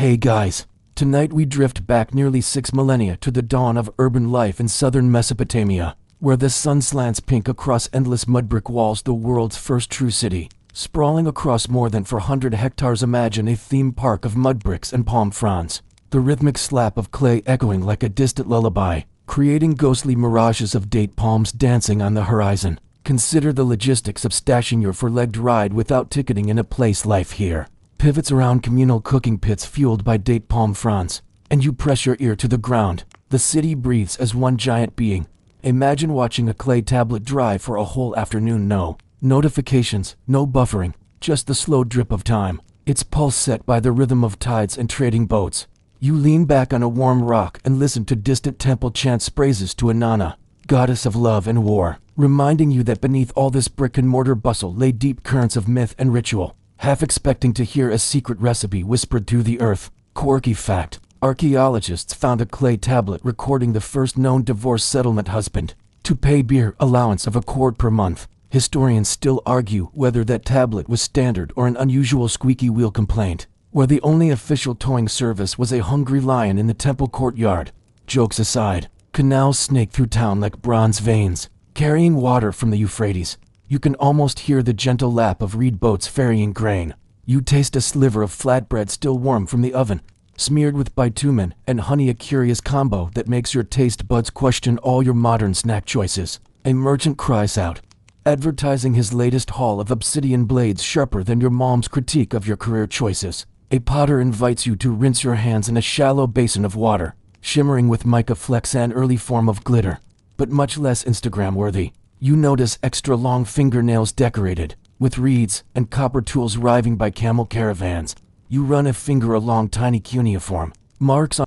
Hey guys, tonight we drift back nearly 6 millennia to the dawn of urban life in southern Mesopotamia, where the sun slants pink across endless mud brick walls, the world's first true city. Sprawling across more than 400 hectares, imagine a theme park of mud bricks and palm fronds, the rhythmic slap of clay echoing like a distant lullaby, creating ghostly mirages of date palms dancing on the horizon. Consider the logistics of stashing your four-legged ride without ticketing in a place. Life here pivots around communal cooking pits fueled by date palm fronds, and you press your ear to the ground. The city breathes as one giant being. Imagine watching a clay tablet dry for a whole afternoon. No notifications, no buffering, just the slow drip of time, its pulse set by the rhythm of tides and trading boats. You lean back on a warm rock and listen to distant temple chants praises to Inanna, goddess of love and war, reminding you that beneath all this brick-and-mortar bustle lay deep currents of myth and ritual. Half expecting to hear a secret recipe whispered through the earth. Quirky fact: archaeologists found a clay tablet recording the first known divorce settlement husband to pay beer allowance of £1 per month. Historians still argue whether that tablet was standard or an unusual squeaky wheel complaint, where the only official towing service was a hungry lion in the temple courtyard. Jokes aside, canals snake through town like bronze veins, carrying water from the Euphrates. You can almost hear the gentle lap of reed boats ferrying grain. You taste a sliver of flatbread still warm from the oven, smeared with bitumen and honey, a curious combo that makes your taste buds question all your modern snack choices. A merchant cries out, advertising his latest haul of obsidian blades sharper than your mom's critique of your career choices. A potter invites you to rinse your hands in a shallow basin of water, shimmering with mica flecks, an early form of glitter, but much less Instagram-worthy. You notice extra long fingernails decorated with reeds and copper tools arriving by camel caravans. You run a finger along tiny cuneiform marks on.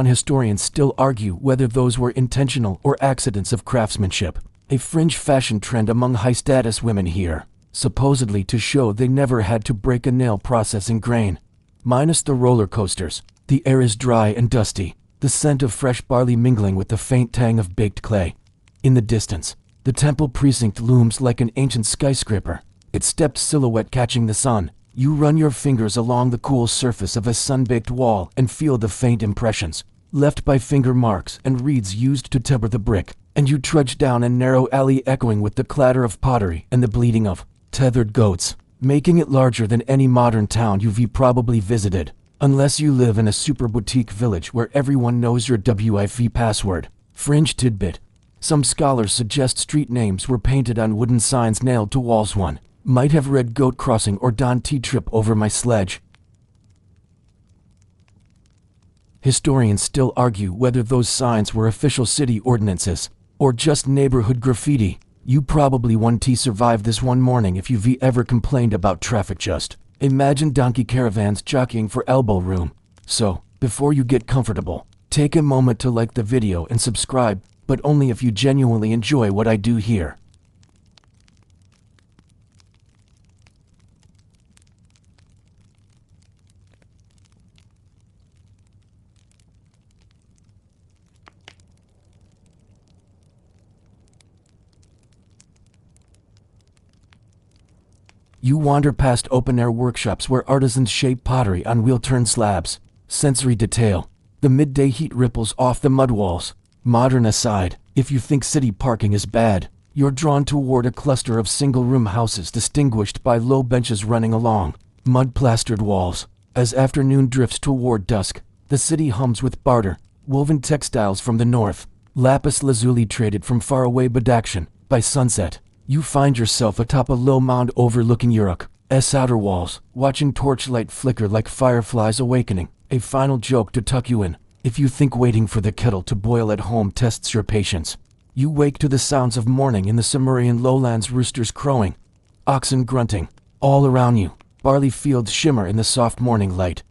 Historians still argue whether those were intentional or accidents of craftsmanship. A fringe fashion trend among high-status women here, supposedly to show they never had to break a nail processing grain. Minus the roller coasters, the air is dry and dusty, the scent of fresh barley mingling with the faint tang of baked clay. In the distance, the temple precinct looms like an ancient skyscraper, its stepped silhouette catching the sun. You run your fingers along the cool surface of a sun-baked wall and feel the faint impressions left by finger marks and reeds used to temper the brick, and you trudge down a narrow alley echoing with the clatter of pottery and the bleating of tethered goats, making it larger than any modern town you've probably visited, unless you live in a super boutique village where everyone knows your Wi-Fi password. Fringe tidbit: some scholars suggest street names were painted on wooden signs nailed to walls. One might have read Goat Crossing or Don T. Trip over my sledge. Historians still argue whether those signs were official city ordinances or just neighborhood graffiti. You probably won't survive this one morning if you've ever complained about traffic. Just imagine donkey caravans jockeying for elbow room. So, before you get comfortable, take a moment to like the video and subscribe, but only if you genuinely enjoy what I do here. You wander past open-air workshops where artisans shape pottery on wheel-turned slabs. Sensory detail: the midday heat ripples off the mud walls. Modern aside, if you think city parking is bad, you're drawn toward a cluster of single-room houses distinguished by low benches running along mud-plastered walls. As afternoon drifts toward dusk, the city hums with barter, woven textiles from the north, lapis lazuli traded from faraway Badakhshan. By sunset, you find yourself atop a low mound overlooking Uruk's outer walls, watching torchlight flicker like fireflies awakening. A final joke to tuck you in: if you think waiting for the kettle to boil at home tests your patience, you wake to the sounds of morning in the Sumerian lowlands, roosters crowing, oxen grunting. All around you, barley fields shimmer in the soft morning light.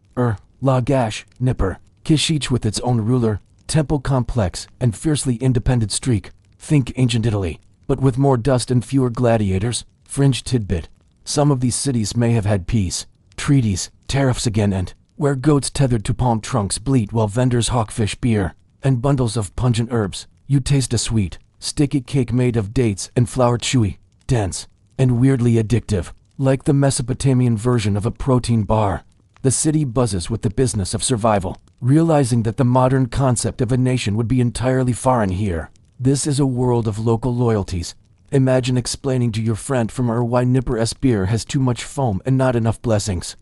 Lagash, Nipper, Kish, with its own ruler, temple complex, and fiercely independent streak. Think ancient Italy, but with more dust and fewer gladiators. Fringe tidbit: some of these cities may have had peace treaties, tariffs again, and where goats tethered to palm trunks bleat while vendors hawk fish beer. and bundles of pungent herbs. You taste a sweet, sticky cake made of dates and flour, chewy, dense, and weirdly addictive, like the Mesopotamian version of a protein bar. The city buzzes with the business of survival, realizing that the modern concept of a nation would be entirely foreign here. This is a world of local loyalties. Imagine explaining to your friend from her why Nipper's beer has too much foam and not enough blessings.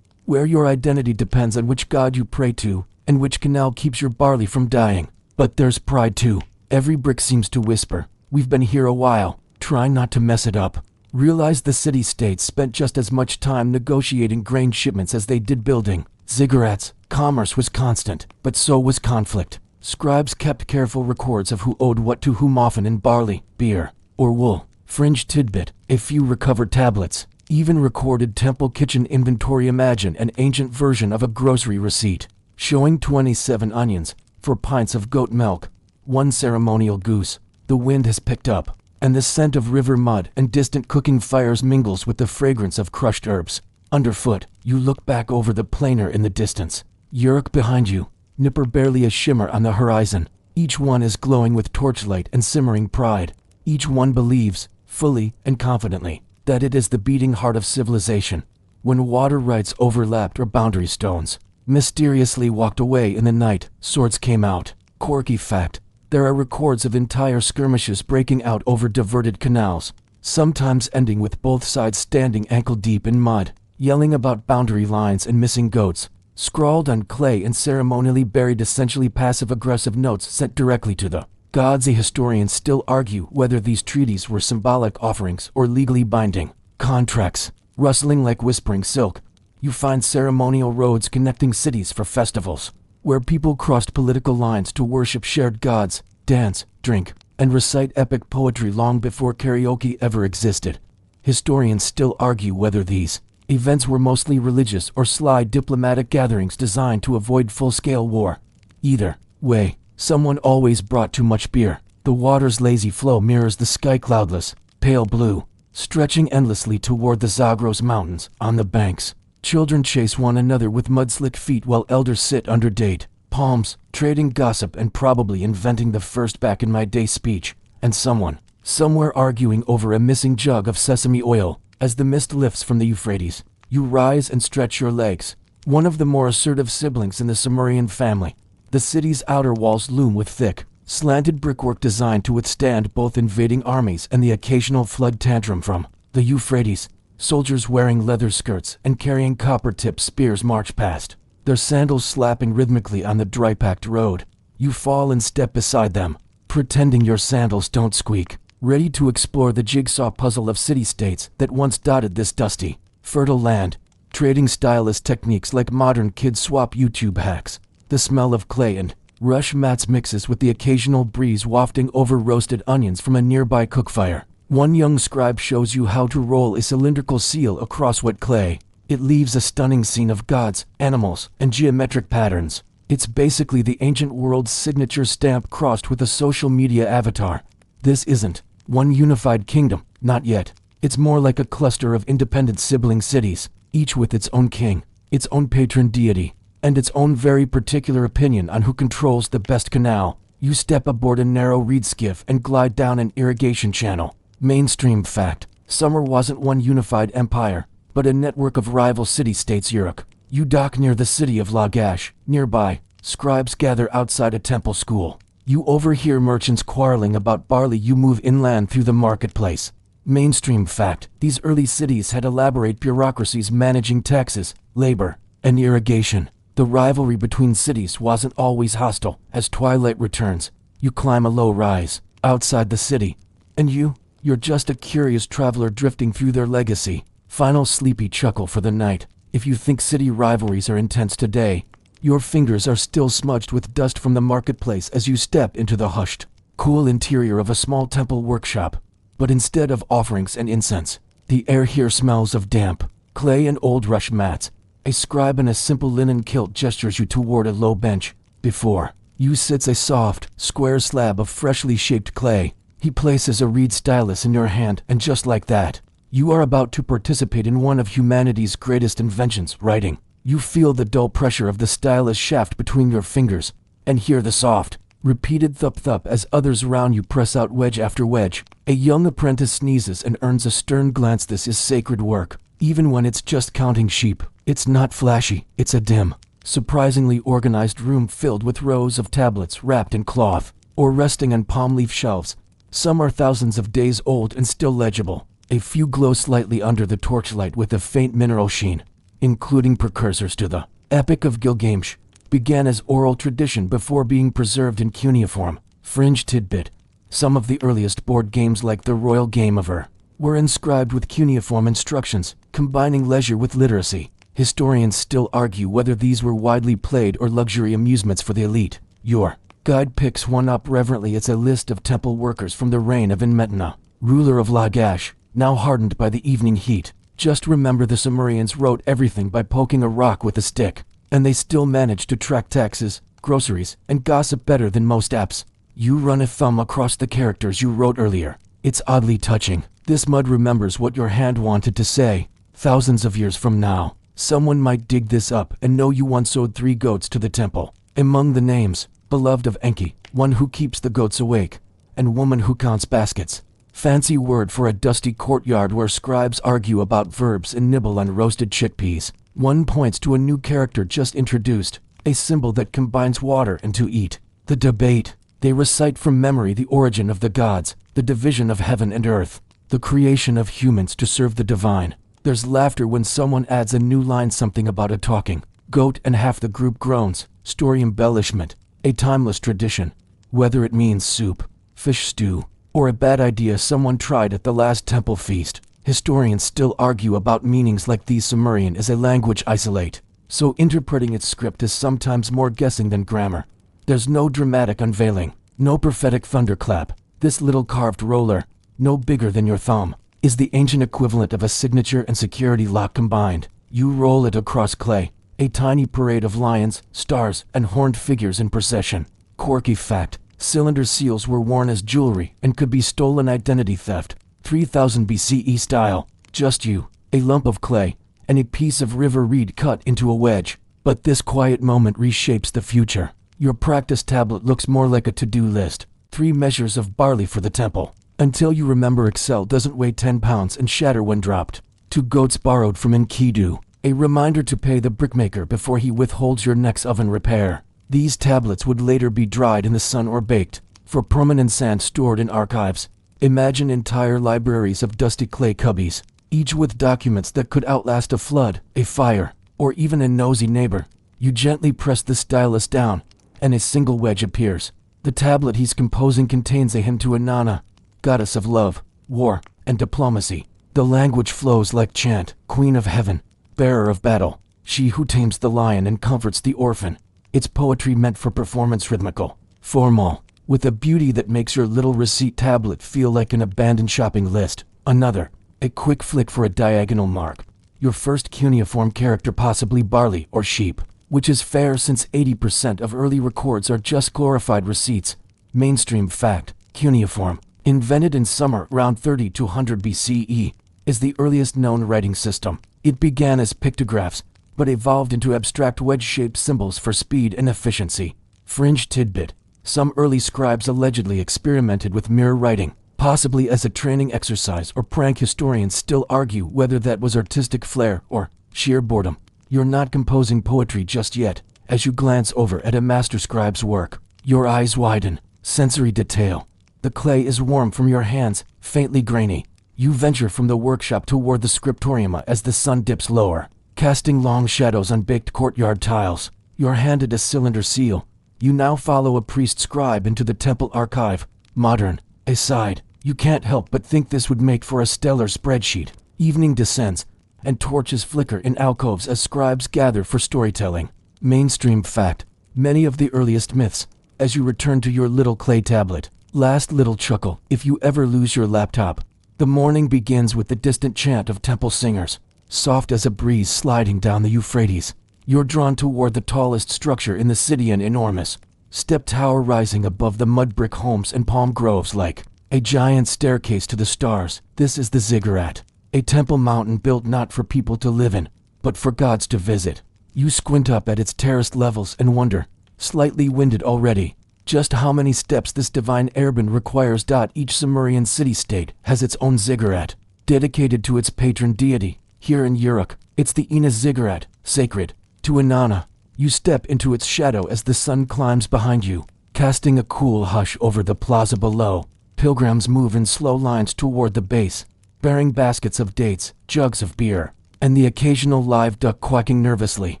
Where your identity depends on which god you pray to, and which canal keeps your barley from dying. But there's pride too. Every brick seems to whisper, "We've been here a while, try not to mess it up." Realize the city-states spent just as much time negotiating grain shipments as they did building ziggurats. Commerce was constant, but so was conflict. Scribes kept careful records of who owed what to whom, often in barley, beer, or wool. Fringe tidbit, a few recovered tablets, even recorded temple kitchen inventory. Imagine an ancient version of a grocery receipt, showing 27 onions for pints of goat milk, 1 ceremonial goose. The wind has picked up, and the scent of river mud and distant cooking fires mingles with the fragrance of crushed herbs. Underfoot, you look back over the plainer in the distance. Uruk behind you, Nipper barely a shimmer on the horizon. Each one is glowing with torchlight and simmering pride. Each one believes, fully and confidently, that it is the beating heart of civilization. When water rights overlapped or boundary stones mysteriously walked away in the night, swords came out. Quirky fact, there are records of entire skirmishes breaking out over diverted canals, sometimes ending with both sides standing ankle-deep in mud, yelling about boundary lines and missing goats, scrawled on clay and ceremonially buried, essentially passive-aggressive notes sent directly to the gods. Historians still argue whether these treaties were symbolic offerings or legally binding contracts. Rustling like whispering silk, you find ceremonial roads connecting cities for festivals, where people crossed political lines to worship shared gods, dance, drink, and recite epic poetry long before karaoke ever existed. Historians still argue whether these events were mostly religious or sly diplomatic gatherings designed to avoid full-scale war. Either way, someone always brought too much beer. The water's lazy flow mirrors the sky, cloudless, pale blue, stretching endlessly toward the Zagros Mountains. On the banks, children chase one another with mud-slick feet while elders sit under date palms, trading gossip and probably inventing the first back-in-my-day speech. And someone, somewhere, arguing over a missing jug of sesame oil. As the mist lifts from the Euphrates, you rise and stretch your legs. One of the more assertive siblings in the Sumerian family. The city's outer walls loom with thick, slanted brickwork designed to withstand both invading armies and the occasional flood tantrum from the Euphrates. Soldiers wearing leather skirts and carrying copper-tipped spears march past, their sandals slapping rhythmically on the dry-packed road. You fall and step beside them, pretending your sandals don't squeak, ready to explore the jigsaw puzzle of city-states that once dotted this dusty, fertile land. Trading stylist techniques like modern kids swap YouTube hacks. The smell of clay and rush mats mixes with the occasional breeze wafting over roasted onions from a nearby cookfire. One young scribe shows you how to roll a cylindrical seal across wet clay. It leaves a stunning scene of gods, animals, and geometric patterns. It's basically the ancient world's signature stamp crossed with a social media avatar. This isn't one unified kingdom, not yet. It's more like a cluster of independent sibling cities, each with its own king, its own patron deity, and its own very particular opinion on who controls the best canal. You step aboard a narrow reed skiff and glide down an irrigation channel. Mainstream fact, Sumer wasn't one unified empire, but a network of rival city-states. Uruk. You dock near the city of Lagash. Nearby, scribes gather outside a temple school. You overhear merchants quarreling about barley. You move inland through the marketplace. Mainstream fact, these early cities had elaborate bureaucracies managing taxes, labor, and irrigation. The rivalry between cities wasn't always hostile. As twilight returns, you climb a low rise outside the city, and you're just a curious traveler drifting through their legacy. Final sleepy chuckle for the night. If you think city rivalries are intense today, your fingers are still smudged with dust from the marketplace as you step into the hushed, cool interior of a small temple workshop. But instead of offerings and incense, the air here smells of damp, clay and old rush mats. A scribe in a simple linen kilt gestures you toward a low bench. Before you sits a soft, square slab of freshly shaped clay. He places a reed stylus in your hand, and just like that, you are about to participate in one of humanity's greatest inventions, writing. You feel the dull pressure of the stylus shaft between your fingers, and hear the soft, repeated thup-thup as others around you press out wedge after wedge. A young apprentice sneezes and earns a stern glance. This is sacred work, even when it's just counting sheep. It's not flashy, it's a dim, surprisingly organized room filled with rows of tablets wrapped in cloth, or resting on palm leaf shelves. Some are thousands of days old and still legible. A few glow slightly under the torchlight with a faint mineral sheen, including precursors to the Epic of Gilgamesh. Began as oral tradition before being preserved in cuneiform. Fringe tidbit. Some of the earliest board games, like the Royal Game of Ur, were inscribed with cuneiform instructions, combining leisure with literacy. Historians still argue whether these were widely played or luxury amusements for the elite. Your guide picks one up reverently. It's a list of temple workers from the reign of Enmetna, ruler of Lagash, now hardened by the evening heat. Just remember, the Sumerians wrote everything by poking a rock with a stick, and they still managed to track taxes, groceries, and gossip better than most apps. You run a thumb across the characters you wrote earlier. It's oddly touching. This mud remembers what your hand wanted to say. Thousands of years from now, someone might dig this up and know you once owed 3 goats to the temple. Among the names, beloved of Enki, one who keeps the goats awake, and woman who counts baskets. Fancy word for a dusty courtyard where scribes argue about verbs and nibble on roasted chickpeas. One points to a new character just introduced, a symbol that combines water and to eat. The debate. They recite from memory the origin of the gods, the division of heaven and earth, the creation of humans to serve the divine. There's laughter when someone adds a new line, something about a talking goat, and half the group groans. Story embellishment. A timeless tradition. Whether it means soup, fish stew, or a bad idea someone tried at the last temple feast, historians still argue about meanings like these. Sumerian is a language isolate, so interpreting its script is sometimes more guessing than grammar. There's no dramatic unveiling, no prophetic thunderclap. This little carved roller, no bigger than your thumb, is the ancient equivalent of a signature and security lock combined. You roll it across clay, a tiny parade of lions, stars, and horned figures in procession. Quirky fact: cylinder seals were worn as jewelry and could be stolen. Identity theft. 3000 BCE style. Just you, a lump of clay, and a piece of river reed cut into a wedge. But this quiet moment reshapes the future. Your practice tablet looks more like a to-do list. 3 measures of barley for the temple. Until you remember Excel doesn't weigh 10 pounds and shatter when dropped. 2 goats borrowed from Enkidu. A reminder to pay the brickmaker before he withholds your next oven repair. These tablets would later be dried in the sun or baked for permanent sand stored in archives. Imagine entire libraries of dusty clay cubbies, each with documents that could outlast a flood, a fire, or even a nosy neighbor. You gently press the stylus down, and a single wedge appears. The tablet he's composing contains a hymn to Inanna, goddess of love, war, and diplomacy. The language flows like chant. Queen of heaven, bearer of battle, she who tames the lion and comforts the orphan. It's poetry meant for performance, rhythmical, formal, with a beauty that makes your little receipt tablet feel like an abandoned shopping list. Another, a quick flick for a diagonal mark. Your first cuneiform character, possibly barley or sheep, which is fair since 80% of early records are just glorified receipts. Mainstream fact: cuneiform, invented in summer around 30 to 100 BCE, is the earliest known writing system. It began as pictographs, but evolved into abstract wedge-shaped symbols for speed and efficiency. Fringe tidbit: some early scribes allegedly experimented with mirror writing, possibly as a training exercise or prank. Historians still argue whether that was artistic flair or sheer boredom. You're not composing poetry just yet. As you glance over at a master scribe's work, your eyes widen. Sensory detail. The clay is warm from your hands, faintly grainy. You venture from the workshop toward the scriptorium as the sun dips lower, casting long shadows on baked courtyard tiles. You're handed a cylinder seal. You now follow a priest scribe into the temple archive. Modern. Aside, you can't help but think this would make for a stellar spreadsheet. Evening descends, and torches flicker in alcoves as scribes gather for storytelling. Mainstream fact: many of the earliest myths, as you return to your little clay tablet. Last little chuckle: if you ever lose your laptop, the morning begins with the distant chant of temple singers, soft as a breeze sliding down the Euphrates. You're drawn toward the tallest structure in the city, an enormous step tower rising above the mud brick homes and palm groves like a giant staircase to the stars. This is the ziggurat, a temple mountain built not for people to live in, but for gods to visit. You squint up at its terraced levels and wonder, slightly winded already, just how many steps this divine airbend requires. Each Sumerian city-state has its own ziggurat, dedicated to its patron deity. Here in Uruk, it's the Ina ziggurat, sacred to Inanna. You step into its shadow as the sun climbs behind you, casting a cool hush over the plaza below. Pilgrims move in slow lines toward the base, bearing baskets of dates, jugs of beer, and the occasional live duck quacking nervously,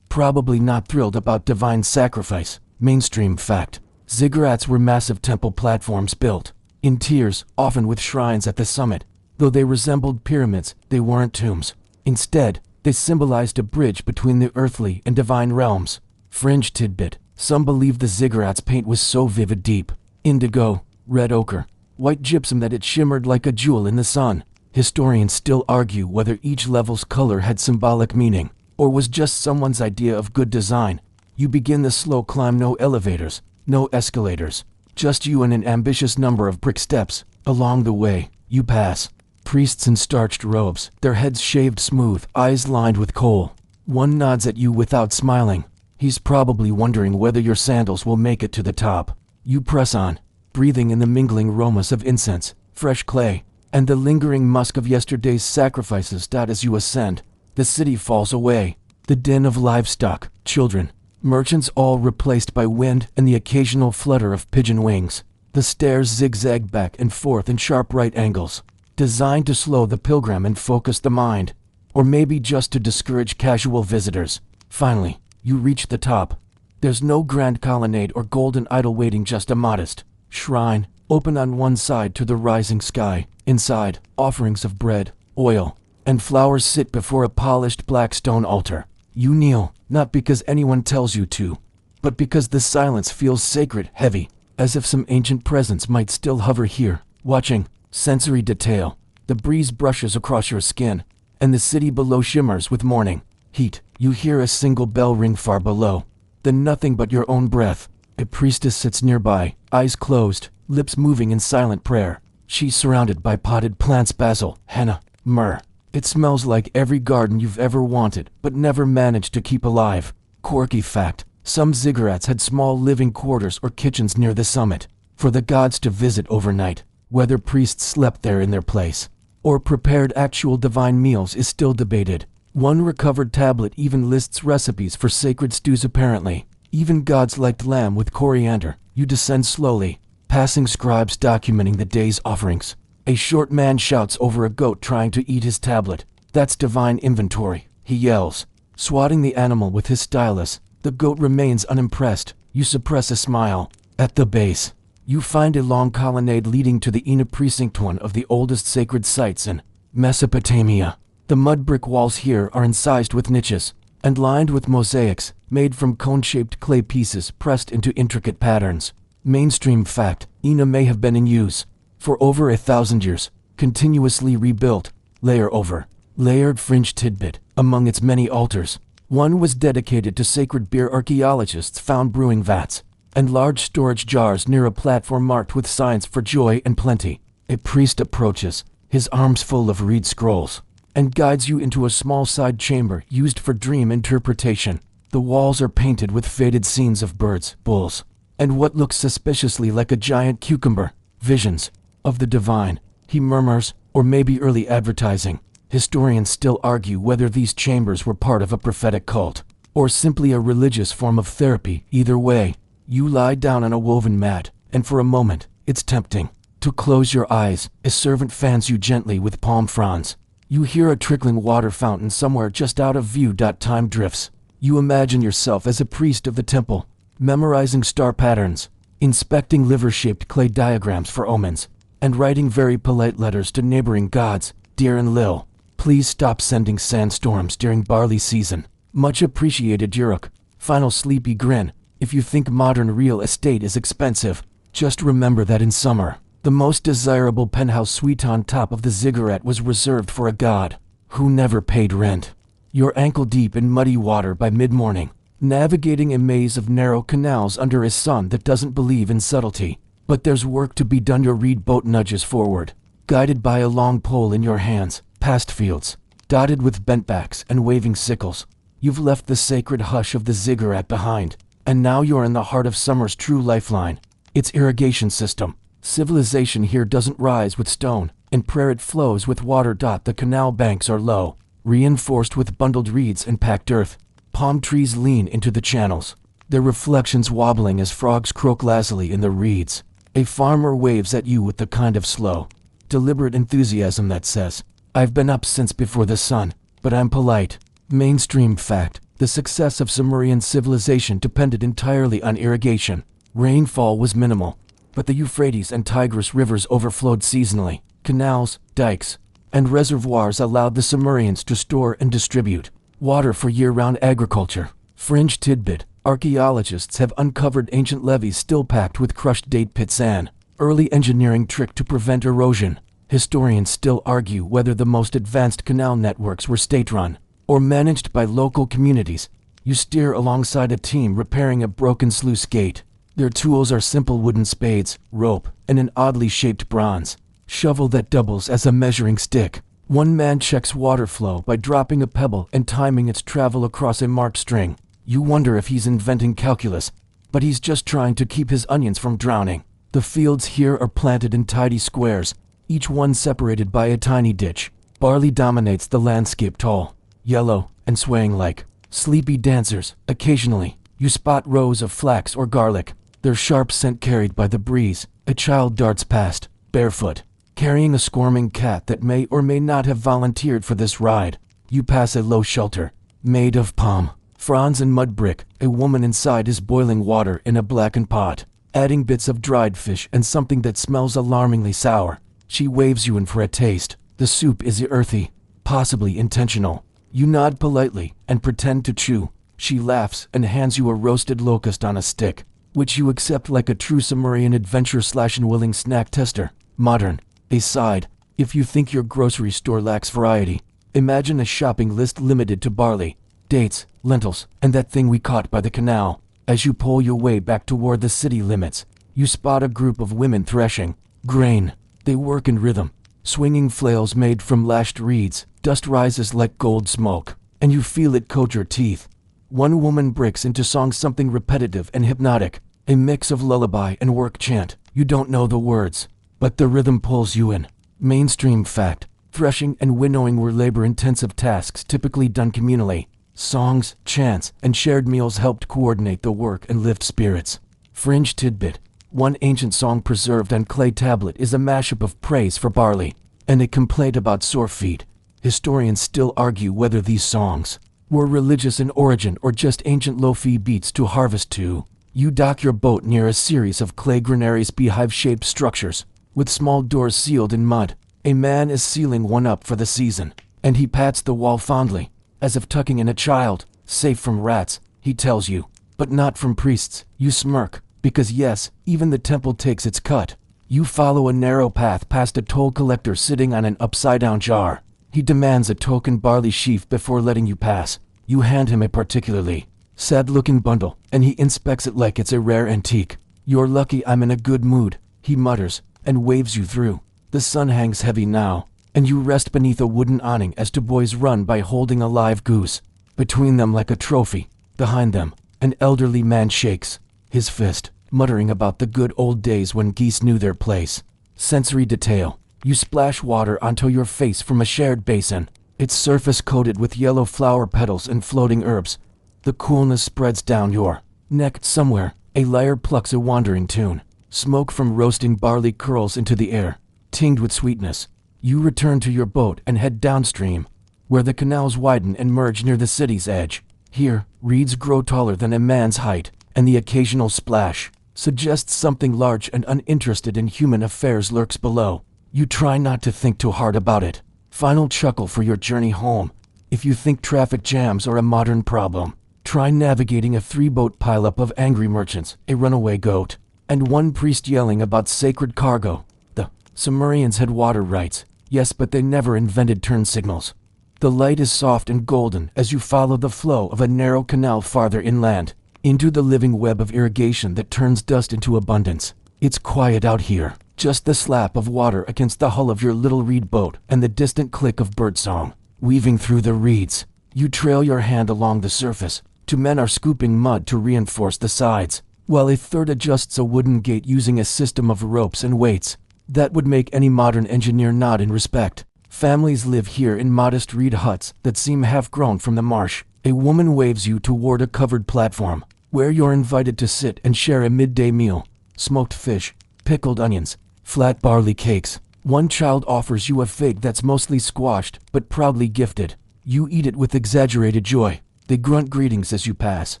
probably not thrilled about divine sacrifice. Mainstream fact. Ziggurats were massive temple platforms built in tiers, often with shrines at the summit. Though they resembled pyramids, they weren't tombs. Instead, they symbolized a bridge between the earthly and divine realms. Fringe tidbit. Some believe the ziggurat's paint was so vivid, deep indigo, red ochre, white gypsum that it shimmered like a jewel in the sun. Historians still argue whether each level's color had symbolic meaning, or was just someone's idea of good design. You begin the slow climb, no elevators, no escalators, just you and an ambitious number of brick steps. Along the way, you pass priests in starched robes, their heads shaved smooth, eyes lined with kohl. One nods at you without smiling. He's probably wondering whether your sandals will make it to the top. You press on, breathing in the mingling aromas of incense, fresh clay, and the lingering musk of yesterday's sacrifices. As you ascend, the city falls away. The din of livestock, children, merchants, all replaced by wind and the occasional flutter of pigeon wings. The stairs zigzag back and forth in sharp right angles, designed to slow the pilgrim and focus the mind, or maybe just to discourage casual visitors. Finally, you reach the top. There's no grand colonnade or golden idol waiting, just a modest shrine, open on one side to the rising sky. Inside, offerings of bread, oil, and flowers sit before a polished black stone altar. You kneel, not because anyone tells you to, but because the silence feels sacred, heavy, as if some ancient presence might still hover here, watching. Sensory detail. The breeze brushes across your skin, and the city below shimmers with morning heat. You hear a single bell ring far below, then nothing but your own breath. A priestess sits nearby, eyes closed, lips moving in silent prayer. She's surrounded by potted plants, basil, henna, myrrh. It smells like every garden you've ever wanted, but never managed to keep alive. Quirky fact. Some ziggurats had small living quarters or kitchens near the summit, for the gods to visit overnight. Whether priests slept there in their place, or prepared actual divine meals, is still debated. One recovered tablet even lists recipes for sacred stews apparently. Even gods liked lamb with coriander. You descend slowly, passing scribes documenting the day's offerings. A short man shouts over a goat trying to eat his tablet. That's divine inventory, he yells, swatting the animal with his stylus. The goat remains unimpressed. You suppress a smile. At the base, you find a long colonnade leading to the Ina precinct, one of the oldest sacred sites in Mesopotamia. The mud brick walls here are incised with niches and lined with mosaics made from cone-shaped clay pieces pressed into intricate patterns. Mainstream fact. Ina may have been in use for over 1,000 years, continuously rebuilt, layer over layered. Fringe tidbit. Among its many altars, one was dedicated to sacred beer. Archaeologists found brewing vats and large storage jars near a platform marked with signs for joy and plenty. A priest approaches, his arms full of reed scrolls, and guides you into a small side chamber used for dream interpretation. The walls are painted with faded scenes of birds, bulls, and what looks suspiciously like a giant cucumber. Visions of the divine, he murmurs, or maybe early advertising. Historians still argue whether these chambers were part of a prophetic cult, or simply a religious form of therapy. Either way, you lie down on a woven mat, and for a moment, it's tempting to close your eyes. A servant fans you gently with palm fronds. You hear a trickling water fountain somewhere just out of view. Time drifts. You imagine yourself as a priest of the temple, memorizing star patterns, inspecting liver-shaped clay diagrams for omens, and writing very polite letters to neighboring gods. Dear Enlil, please stop sending sandstorms during barley season. Much appreciated, Uruk. Final sleepy grin. If you think modern real estate is expensive, just remember that in summer, the most desirable penthouse suite on top of the ziggurat was reserved for a god who never paid rent. You're ankle deep in muddy water by mid-morning, navigating a maze of narrow canals under a sun that doesn't believe in subtlety. But there's work to be done. Your reed boat nudges forward, guided by a long pole in your hands, past fields dotted with bent backs and waving sickles. You've left the sacred hush of the ziggurat behind, and now you're in the heart of summer's true lifeline, its irrigation system. Civilization here doesn't rise with stone, and prayer it flows with water. The canal banks are low, reinforced with bundled reeds and packed earth. Palm trees lean into the channels, their reflections wobbling as frogs croak lazily in the reeds. A farmer waves at you with the kind of slow, deliberate enthusiasm that says, "I've been up since before the sun, but I'm polite." Mainstream fact: the success of Sumerian civilization depended entirely on irrigation. Rainfall was minimal, but the Euphrates and Tigris rivers overflowed seasonally. Canals, dikes, and reservoirs allowed the Sumerians to store and distribute water for year-round agriculture. Fringe tidbit: archaeologists have uncovered ancient levees still packed with crushed date pit sand. Early engineering trick to prevent erosion. Historians still argue whether the most advanced canal networks were state-run or managed by local communities. You steer alongside a team repairing a broken sluice gate. Their tools are simple wooden spades, rope, and an oddly shaped bronze shovel that doubles as a measuring stick. One man checks water flow by dropping a pebble and timing its travel across a marked string. You wonder if he's inventing calculus, but he's just trying to keep his onions from drowning. The fields here are planted in tidy squares, each one separated by a tiny ditch. Barley dominates the landscape, tall, yellow, and swaying like sleepy dancers. Occasionally, you spot rows of flax or garlic, their sharp scent carried by the breeze. A child darts past, barefoot, carrying a squirming cat that may or may not have volunteered for this ride. You pass a low shelter, made of palm fronds and mud brick. A woman inside is boiling water in a blackened pot, adding bits of dried fish and something that smells alarmingly sour. She waves you in for a taste. The soup is earthy, possibly intentional. You nod politely and pretend to chew. She laughs and hands you a roasted locust on a stick, which you accept like a true Sumerian adventure/unwilling snack tester. Modern. A side: if you think your grocery store lacks variety, imagine a shopping list limited to barley, dates, lentils, and that thing we caught by the canal. As you pull your way back toward the city limits, you spot a group of women threshing grain. They work in rhythm, swinging flails made from lashed reeds. Dust rises like gold smoke, and you feel it coat your teeth. One woman breaks into song, something repetitive and hypnotic, a mix of lullaby and work chant. You don't know the words, but the rhythm pulls you in. Mainstream fact: threshing and winnowing were labor-intensive tasks typically done communally. Songs, chants, and shared meals helped coordinate the work and lift spirits. Fringe tidbit: one ancient song preserved on clay tablet is a mashup of praise for barley and a complaint about sore feet. Historians still argue whether these songs were religious in origin or just ancient lo-fi beats to harvest to. You dock your boat near a series of clay granaries, beehive-shaped structures with small doors sealed in mud. A man is sealing one up for the season, and he pats the wall fondly, as if tucking in a child. Safe from rats, he tells you, but not from priests. You smirk, because yes, even the temple takes its cut. You follow a narrow path past a toll collector sitting on an upside-down jar. He demands a token barley sheaf before letting you pass. You hand him a particularly sad-looking bundle, and he inspects it like it's a rare antique. "You're lucky I'm in a good mood," he mutters, and waves you through. The sun hangs heavy now, and you rest beneath a wooden awning as two boys run by holding a live goose. Between them, like a trophy, behind them, an elderly man shakes his fist, muttering about the good old days when geese knew their place. Sensory detail: you splash water onto your face from a shared basin, its surface coated with yellow flower petals and floating herbs. The coolness spreads down your neck. Somewhere, a lyre plucks a wandering tune. Smoke from roasting barley curls into the air, tinged with sweetness. You return to your boat and head downstream, where the canals widen and merge near the city's edge. Here, reeds grow taller than a man's height, and the occasional splash suggests something large and uninterested in human affairs lurks below. You try not to think too hard about it. Final chuckle for your journey home: if you think traffic jams are a modern problem, try navigating a three-boat pileup of angry merchants, a runaway goat, and one priest yelling about sacred cargo. The Sumerians had water rights, yes, but they never invented turn signals. The light is soft and golden as you follow the flow of a narrow canal farther inland, into the living web of irrigation that turns dust into abundance. It's quiet out here, just the slap of water against the hull of your little reed boat and the distant click of birdsong weaving through the reeds. You trail your hand along the surface. Two men are scooping mud to reinforce the sides, while a third adjusts a wooden gate using a system of ropes and weights. That would make any modern engineer nod in respect. Families live here in modest reed huts that seem half-grown from the marsh. A woman waves you toward a covered platform, where you're invited to sit and share a midday meal. Smoked fish, pickled onions, flat barley cakes. One child offers you a fig that's mostly squashed, but proudly gifted. You eat it with exaggerated joy. They grunt greetings as you pass,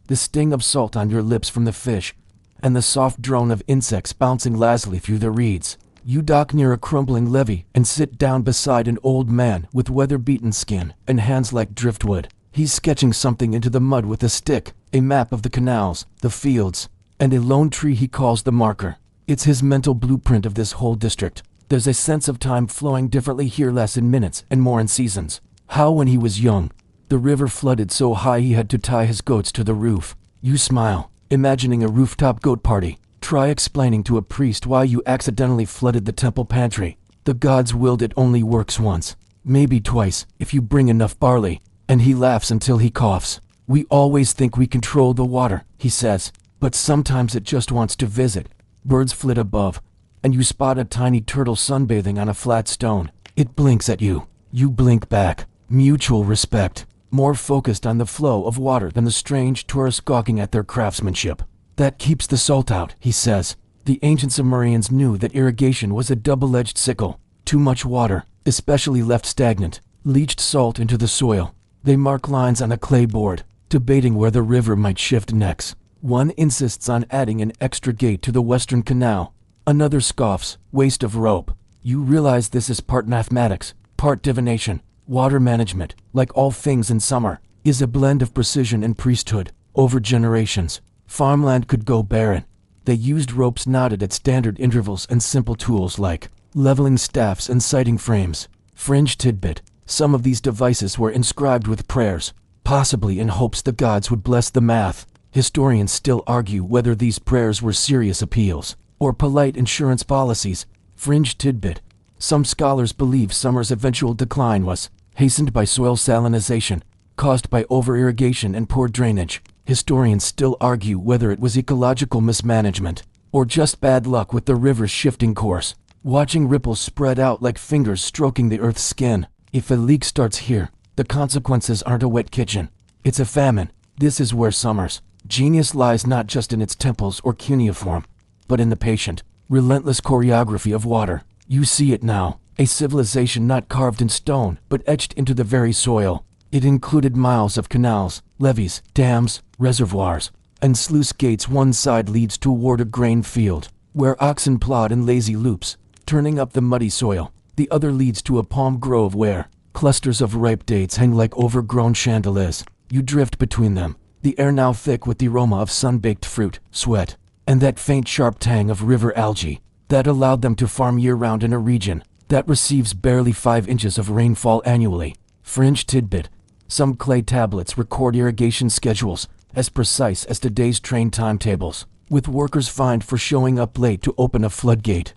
the sting of salt on your lips from the fish, and the soft drone of insects bouncing lazily through the reeds. You dock near a crumbling levee and sit down beside an old man with weather-beaten skin and hands like driftwood. He's sketching something into the mud with a stick, a map of the canals, the fields, and a lone tree he calls the marker. It's his mental blueprint of this whole district. There's a sense of time flowing differently here, less in minutes and more in seasons. How when he was young, the river flooded so high he had to tie his goats to the roof. You smile, imagining a rooftop goat party. Try explaining to a priest why you accidentally flooded the temple pantry. The gods willed it only works once, maybe twice, if you bring enough barley. And he laughs until he coughs. We always think we control the water, he says, but sometimes it just wants to visit. Birds flit above, and you spot a tiny turtle sunbathing on a flat stone. It blinks at you. You blink back. Mutual respect, more focused on the flow of water than the strange tourists gawking at their craftsmanship. That keeps the salt out, he says. The ancient Sumerians knew that irrigation was a double-edged sickle. Too much water, especially left stagnant, leached salt into the soil. They mark lines on a clay board, debating where the river might shift next. One insists on adding an extra gate to the western canal. Another scoffs, waste of rope. You realize this is part mathematics, part divination. Water management, like all things in summer, is a blend of precision and priesthood. Over generations, farmland could go barren. They used ropes knotted at standard intervals and simple tools like leveling staffs and sighting frames. Fringe tidbit, some of these devices were inscribed with prayers, possibly in hopes the gods would bless the math. Historians still argue whether these prayers were serious appeals or polite insurance policies. Fringe tidbit, some scholars believe summer's eventual decline was hastened by soil salinization, caused by over-irrigation and poor drainage. Historians still argue whether it was ecological mismanagement or just bad luck with the river's shifting course. Watching ripples spread out like fingers stroking the earth's skin. If a leak starts here, the consequences aren't a wet kitchen. It's a famine. This is where summer's genius lies, not just in its temples or cuneiform, but in the patient, relentless choreography of water. You see it now, a civilization not carved in stone, but etched into the very soil. It included miles of canals, levees, dams, reservoirs, and sluice gates. One side leads toward a grain field, where oxen plod in lazy loops, turning up the muddy soil. The other leads to a palm grove where clusters of ripe dates hang like overgrown chandeliers. You drift between them, the air now thick with the aroma of sun-baked fruit, sweat, and that faint sharp tang of river algae that allowed them to farm year-round in a region that receives barely 5 inches of rainfall annually. Fringe tidbit, some clay tablets record irrigation schedules as precise as today's train timetables, with workers fined for showing up late to open a floodgate.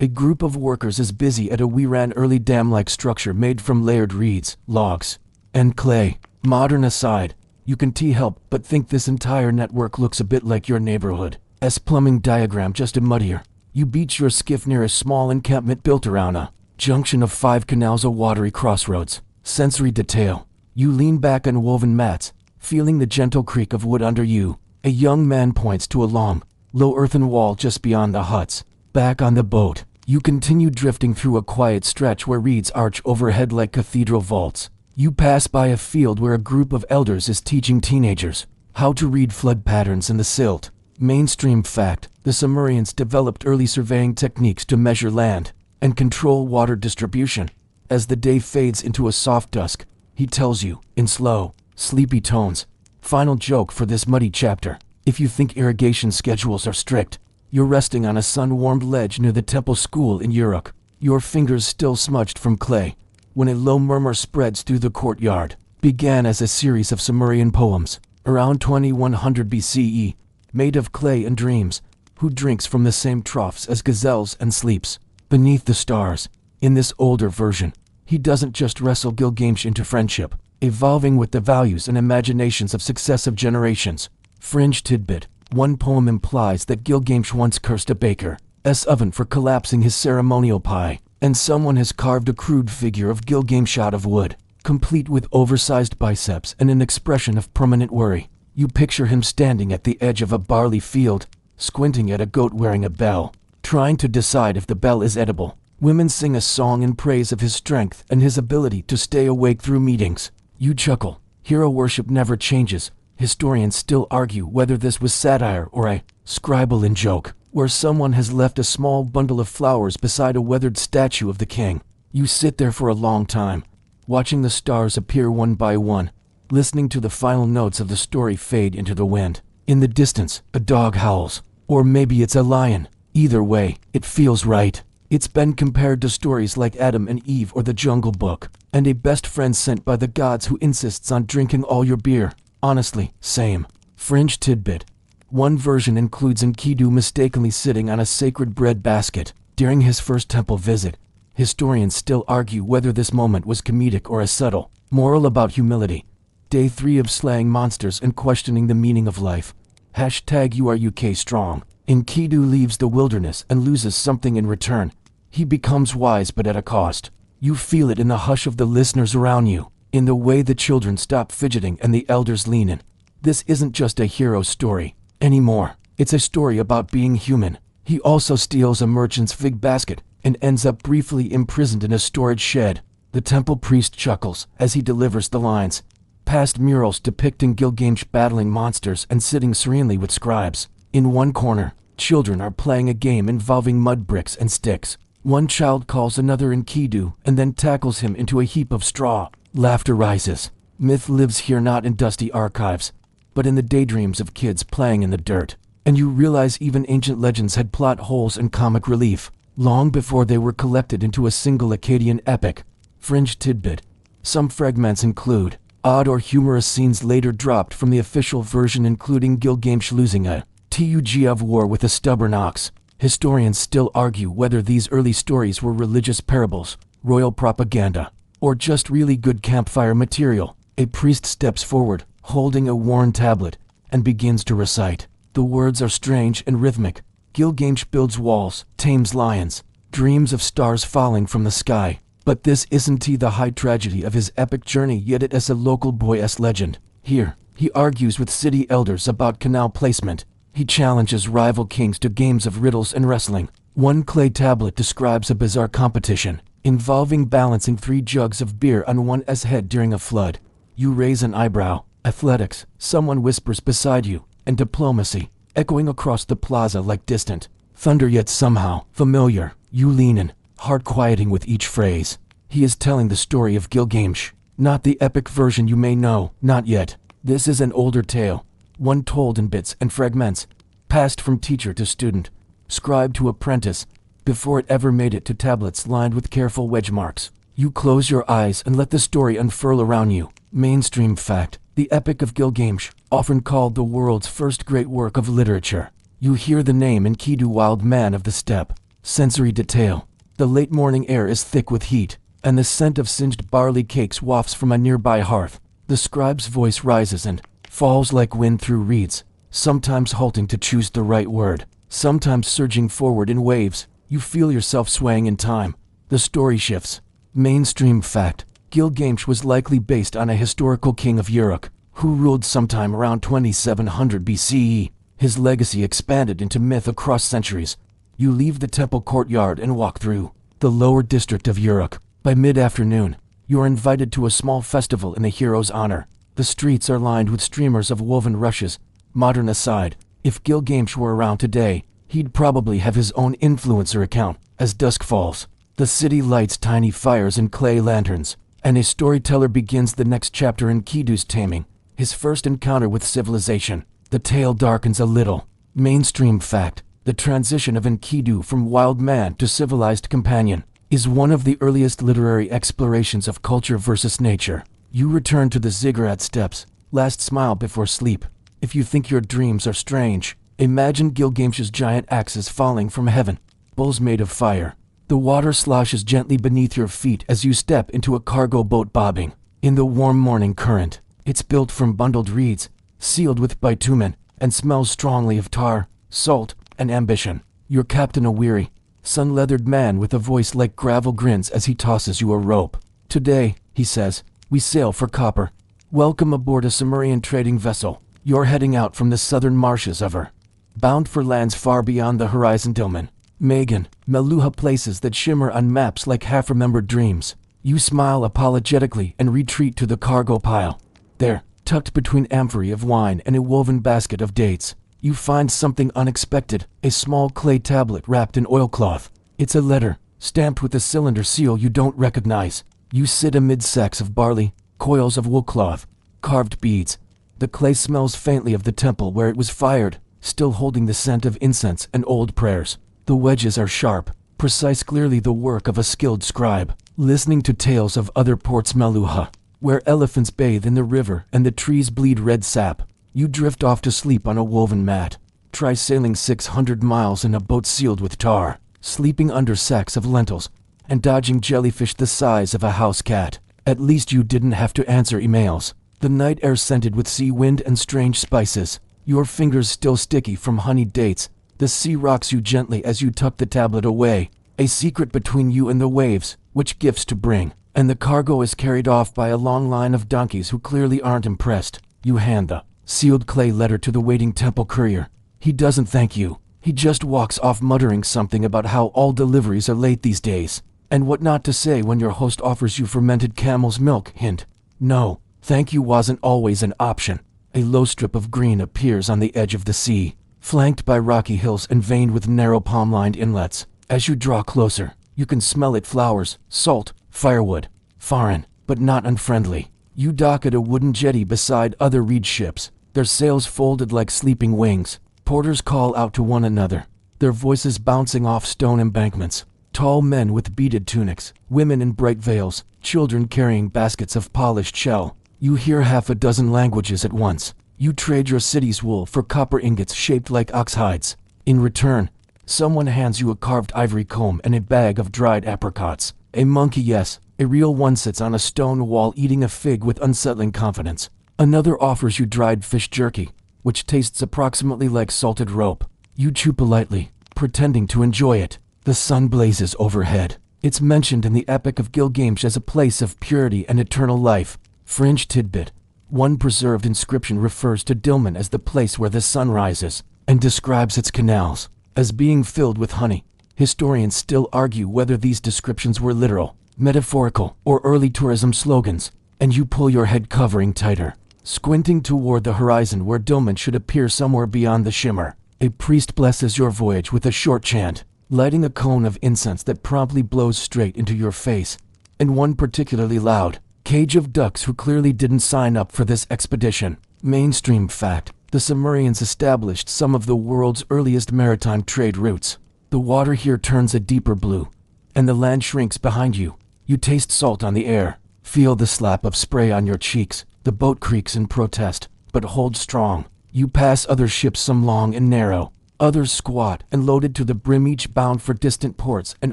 A group of workers is busy at a early dam-like structure made from layered reeds, logs, and clay. Modern aside, you can help but think this entire network looks a bit like your neighborhood's plumbing diagram, just a muddier. You beach your skiff near a small encampment built around a junction of 5 canals, a watery crossroads. Sensory detail. You lean back on woven mats, feeling the gentle creak of wood under you. A young man points to a long, low earthen wall just beyond the huts. Back on the boat, you continue drifting through a quiet stretch where reeds arch overhead like cathedral vaults. You pass by a field where a group of elders is teaching teenagers how to read flood patterns in the silt. Mainstream fact, the Sumerians developed early surveying techniques to measure land and control water distribution. As the day fades into a soft dusk, he tells you, in slow, sleepy tones, final joke for this muddy chapter. If you think irrigation schedules are strict, you're resting on a sun-warmed ledge near the temple school in Uruk, your fingers still smudged from clay, when a low murmur spreads through the courtyard. Began as a series of Sumerian poems, around 2100 BCE, made of clay and dreams, who drinks from the same troughs as gazelles and sleeps beneath the stars. In this older version, he doesn't just wrestle Gilgamesh into friendship, evolving with the values and imaginations of successive generations. Fringe tidbit: one poem implies that Gilgamesh once cursed a baker's oven for collapsing his ceremonial pie, and someone has carved a crude figure of Gilgamesh out of wood, complete with oversized biceps and an expression of permanent worry. You picture him standing at the edge of a barley field, squinting at a goat wearing a bell, trying to decide if the bell is edible. Women sing a song in praise of his strength and his ability to stay awake through meetings. You chuckle. Hero worship never changes. Historians still argue whether this was satire or a scribal in joke, where someone has left a small bundle of flowers beside a weathered statue of the king. You sit there for a long time, watching the stars appear one by one, listening to the final notes of the story fade into the wind. In the distance, a dog howls. Or maybe it's a lion. Either way, it feels right. It's been compared to stories like Adam and Eve or the Jungle Book, and a best friend sent by the gods who insists on drinking all your beer. Honestly, same. Fringe tidbit: one version includes Enkidu mistakenly sitting on a sacred bread basket during his first temple visit. Historians still argue whether this moment was comedic or a subtle moral about humility. Day 3 of slaying monsters and questioning the meaning of life. #YouAreUK strong. Enkidu leaves the wilderness and loses something in return. He becomes wise, but at a cost. You feel it in the hush of the listeners around you, in the way the children stop fidgeting and the elders lean in. This isn't just a hero story anymore. It's a story about being human. He also steals a merchant's fig basket and ends up briefly imprisoned in a storage shed. The temple priest chuckles as he delivers the lines. Past murals depicting Gilgamesh battling monsters and sitting serenely with scribes. In one corner, children are playing a game involving mud bricks and sticks. One child calls another Enkidu and then tackles him into a heap of straw. Laughter rises. Myth lives here, not in dusty archives, but in the daydreams of kids playing in the dirt. And you realize even ancient legends had plot holes and comic relief, long before they were collected into a single Akkadian epic. Fringe tidbit: some fragments include odd or humorous scenes later dropped from the official version, including Gilgamesh losing a tug of war with a stubborn ox. Historians still argue whether these early stories were religious parables, royal propaganda, or just really good campfire material. A priest steps forward, holding a worn tablet, and begins to recite. The words are strange and rhythmic. Gilgamesh builds walls, tames lions, dreams of stars falling from the sky. But this isn't the high tragedy of his epic journey, yet it is a local boy's legend. Here, he argues with city elders about canal placement. He challenges rival kings to games of riddles and wrestling. One clay tablet describes a bizarre competition involving balancing 3 jugs of beer on one's head during a flood. You raise an eyebrow. Athletics, someone whispers beside you, and diplomacy, echoing across the plaza like distant thunder, yet somehow familiar. You lean in, heart quieting with each phrase. He is telling the story of Gilgamesh, not the epic version you may know. Not yet. This is an older tale, one told in bits and fragments, passed from teacher to student, scribe to apprentice, before it ever made it to tablets lined with careful wedge marks. You close your eyes and let the story unfurl around you. Mainstream fact: the Epic of Gilgamesh, often called the world's first great work of literature. You hear the name Enkidu, wild man of the steppe. Sensory detail: the late morning air is thick with heat, and the scent of singed barley cakes wafts from a nearby hearth. The scribe's voice rises and falls like wind through reeds, sometimes halting to choose the right word, sometimes surging forward in waves. You feel yourself swaying in time. The story shifts. Mainstream fact: Gilgamesh was likely based on a historical king of Uruk, who ruled sometime around 2700 BCE. His legacy expanded into myth across centuries. You leave the temple courtyard and walk through the lower district of Uruk. By mid-afternoon, you are invited to a small festival in the hero's honor. The streets are lined with streamers of woven rushes. Modern aside, if Gilgamesh were around today, he'd probably have his own influencer account. As dusk falls, the city lights tiny fires and clay lanterns, and a storyteller begins the next chapter in Enkidu's taming, his first encounter with civilization. The tale darkens a little. Mainstream fact: the transition of Enkidu from wild man to civilized companion is one of the earliest literary explorations of culture versus nature. You return to the ziggurat steps, Last smile before sleep. If you think your dreams are strange, imagine Gilgamesh's giant axes falling from heaven, bowls made of fire. The water sloshes gently beneath your feet as you step into a cargo boat bobbing in the warm morning current. It's built from bundled reeds, sealed with bitumen, and smells strongly of tar, salt, and ambition. Your captain a weary, sun-leathered man with a voice like gravel grins as he tosses you a rope. Today, he says, we sail for copper. Welcome aboard a Sumerian trading vessel. You're heading out from the southern marshes of Ur, bound for lands far beyond the horizon. Dilmun, Megan, Meluha, places that shimmer on maps like half-remembered dreams. You smile apologetically and retreat to the cargo pile. There, tucked between amphorae of wine and a woven basket of dates, you find something unexpected, a small clay tablet wrapped in oilcloth. It's a letter, stamped with a cylinder seal you don't recognize. You sit amid sacks of barley, coils of wool cloth, carved beads. The clay smells faintly of the temple where it was fired, still holding the scent of incense and old prayers. The wedges are sharp, precise, clearly the work of a skilled scribe. Listening to tales of other ports, Meluha, where elephants bathe in the river and the trees bleed red sap, you drift off to sleep on a woven mat. Try sailing 600 miles in a boat sealed with tar, sleeping under sacks of lentils, and dodging jellyfish the size of a house cat. At least you didn't have to answer emails. The night air scented with sea wind and strange spices. Your fingers still sticky from honeyed dates. The sea rocks you gently as you tuck the tablet away. A secret between you and the waves, which gifts to bring. And the cargo is carried off by a long line of donkeys who clearly aren't impressed. You hand the sealed clay letter to the waiting temple courier. He doesn't thank you. He just walks off muttering something about how all deliveries are late these days, and what not to say when your host offers you fermented camel's milk. Hint. No, thank you wasn't always an option. A low strip of green appears on the edge of the sea, flanked by rocky hills and veined with narrow palm-lined inlets. As you draw closer, you can smell it: flowers, salt, firewood. Foreign, but not unfriendly. You dock at a wooden jetty beside other reed ships, their sails folded like sleeping wings. Porters call out to one another, their voices bouncing off stone embankments. Tall men with beaded tunics, women in bright veils, children carrying baskets of polished shell. You hear half a dozen languages at once. You trade your city's wool for copper ingots shaped like ox hides. In return, someone hands you a carved ivory comb and a bag of dried apricots. A monkey, yes, a real one, sits on a stone wall eating a fig with unsettling confidence. Another offers you dried fish jerky, which tastes approximately like salted rope. You chew politely, pretending to enjoy it. The sun blazes overhead. It's mentioned in the Epic of Gilgamesh as a place of purity and eternal life. Fringe tidbit. One preserved inscription refers to Dilmun as the place where the sun rises, and describes its canals as being filled with honey. Historians still argue whether these descriptions were literal, metaphorical, or early tourism slogans, and you pull your head covering tighter, squinting toward the horizon where Dilmun should appear somewhere beyond the shimmer. A priest blesses your voyage with a short chant, lighting a cone of incense that promptly blows straight into your face, and one particularly loud cage of ducks who clearly didn't sign up for this expedition. Mainstream fact: the Sumerians established some of the world's earliest maritime trade routes. The water here turns a deeper blue, and the land shrinks behind you. You taste salt on the air, feel the slap of spray on your cheeks. The boat creaks in protest, but holds strong. You pass other ships, some long and narrow, others squat and loaded to the brim, each bound for distant ports and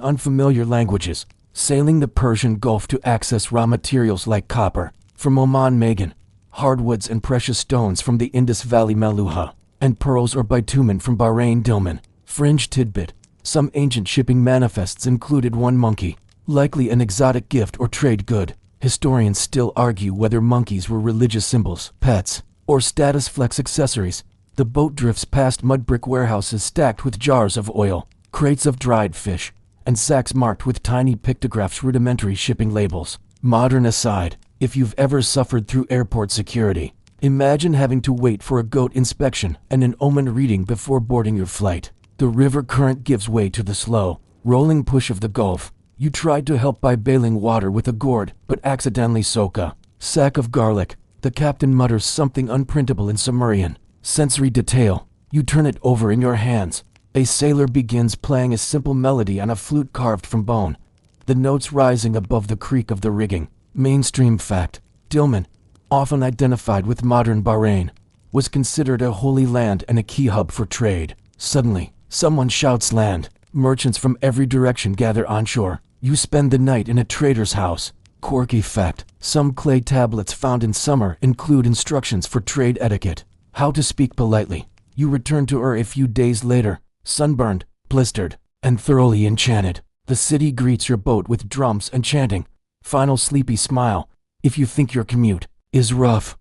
unfamiliar languages, sailing the Persian Gulf to access raw materials like copper from Oman, Megan, hardwoods and precious stones from the Indus Valley, Meluha, and pearls or bitumen from Bahrain, Dilmun. Fringe tidbit: some ancient shipping manifests included one monkey, likely an exotic gift or trade good. Historians still argue whether monkeys were religious symbols, pets, or status flex accessories. The boat drifts past mud brick warehouses stacked with jars of oil, crates of dried fish, and sacks marked with tiny pictographs, rudimentary shipping labels. Modern aside, if you've ever suffered through airport security, imagine having to wait for a goat inspection and an omen reading before boarding your flight. The river current gives way to the slow, rolling push of the Gulf. You tried to help by bailing water with a gourd, but accidentally soak a sack of garlic. The captain mutters something unprintable in Sumerian. Sensory detail. You turn it over in your hands. A sailor begins playing a simple melody on a flute carved from bone, the notes rising above the creak of the rigging. Mainstream fact: Dilmun, often identified with modern Bahrain, was considered a holy land and a key hub for trade. Suddenly, someone shouts land. Merchants from every direction gather onshore. You spend the night in a trader's house. Quirky fact: some clay tablets found in summer include instructions for trade etiquette. How to speak politely. You return to Ur a few days later, sunburned, blistered, and thoroughly enchanted. The city greets your boat with drums and chanting. Final sleepy smile, if you think your commute is rough.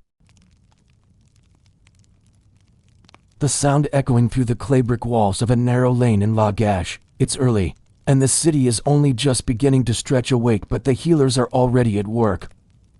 The sound echoing through the clay brick walls of a narrow lane in Lagash. It's early, and the city is only just beginning to stretch awake, but the healers are already at work.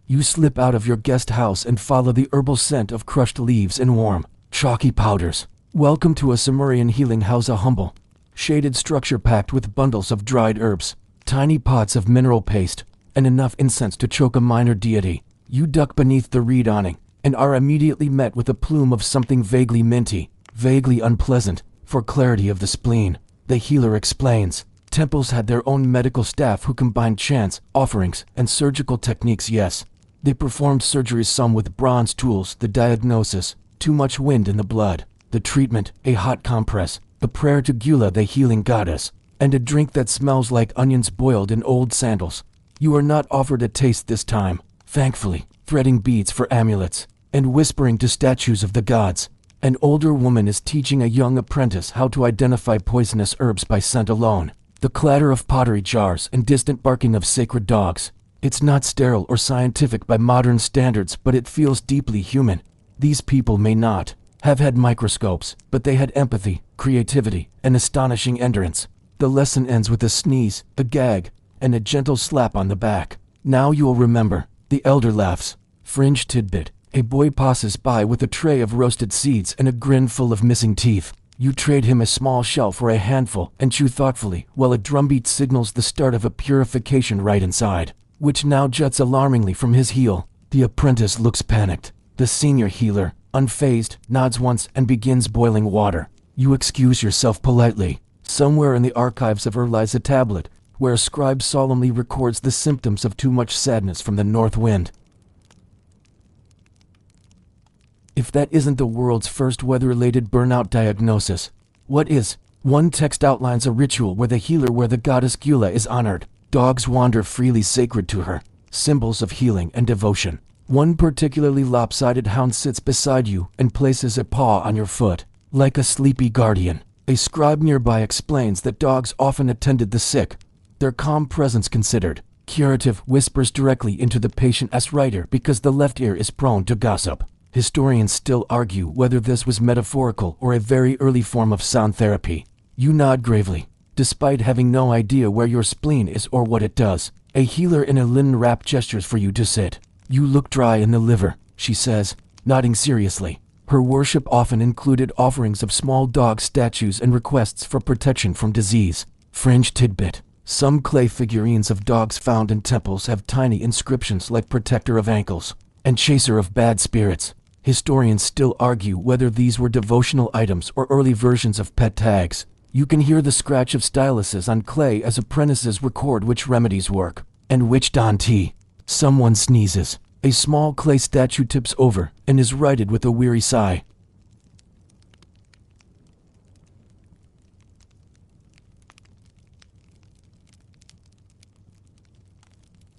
You slip out of your guest house and follow the herbal scent of crushed leaves and warm, chalky powders. Welcome to a Sumerian healing house, a humble, shaded structure packed with bundles of dried herbs, tiny pots of mineral paste, and enough incense to choke a minor deity. You duck beneath the reed awning, and are immediately met with a plume of something vaguely minty, vaguely unpleasant. For clarity of the spleen, the healer explains, temples had their own medical staff who combined chants, offerings, and surgical techniques. Yes, they performed surgeries, some with bronze tools. The diagnosis: too much wind in the blood. The treatment: a hot compress, a prayer to Gula, the healing goddess, and a drink that smells like onions boiled in old sandals. You are not offered a taste this time, thankfully. Threading beads for amulets, and whispering to statues of the gods. An older woman is teaching a young apprentice how to identify poisonous herbs by scent alone. The clatter of pottery jars and distant barking of sacred dogs. It's not sterile or scientific by modern standards, but it feels deeply human. These people may not have had microscopes, but they had empathy, creativity, and astonishing endurance. The lesson ends with a sneeze, a gag, and a gentle slap on the back. Now you'll remember. The elder laughs. Fringe tidbit: a boy passes by with a tray of roasted seeds and a grin full of missing teeth. You trade him a small shell for a handful and chew thoughtfully, while a drumbeat signals the start of a purification right inside, which now juts alarmingly from his heel. The apprentice looks panicked. The senior healer, unfazed, nods once and begins boiling water. You excuse yourself politely. Somewhere in the archives of Ur lies a tablet, where a scribe solemnly records the symptoms of too much sadness from the north wind. If that isn't the world's first weather-related burnout diagnosis, what is? One text outlines a ritual where the goddess Gula is honored. Dogs wander freely, sacred to her, symbols of healing and devotion. One particularly lopsided hound sits beside you and places a paw on your foot, like a sleepy guardian. A scribe nearby explains that dogs often attended the sick, their calm presence considered curative, whispers directly into the patient's right ear because the left ear is prone to gossip. Historians still argue whether this was metaphorical or a very early form of sound therapy. You nod gravely, despite having no idea where your spleen is or what it does. A healer in a linen wrap gestures for you to sit. You look dry in the liver, she says, nodding seriously. Her worship often included offerings of small dog statues and requests for protection from disease. Fringe tidbit: some clay figurines of dogs found in temples have tiny inscriptions like protector of ankles and chaser of bad spirits. Historians still argue whether these were devotional items or early versions of pet tags. You can hear the scratch of styluses on clay as apprentices record which remedies work and which don't. Someone sneezes. A small clay statue tips over and is righted with a weary sigh.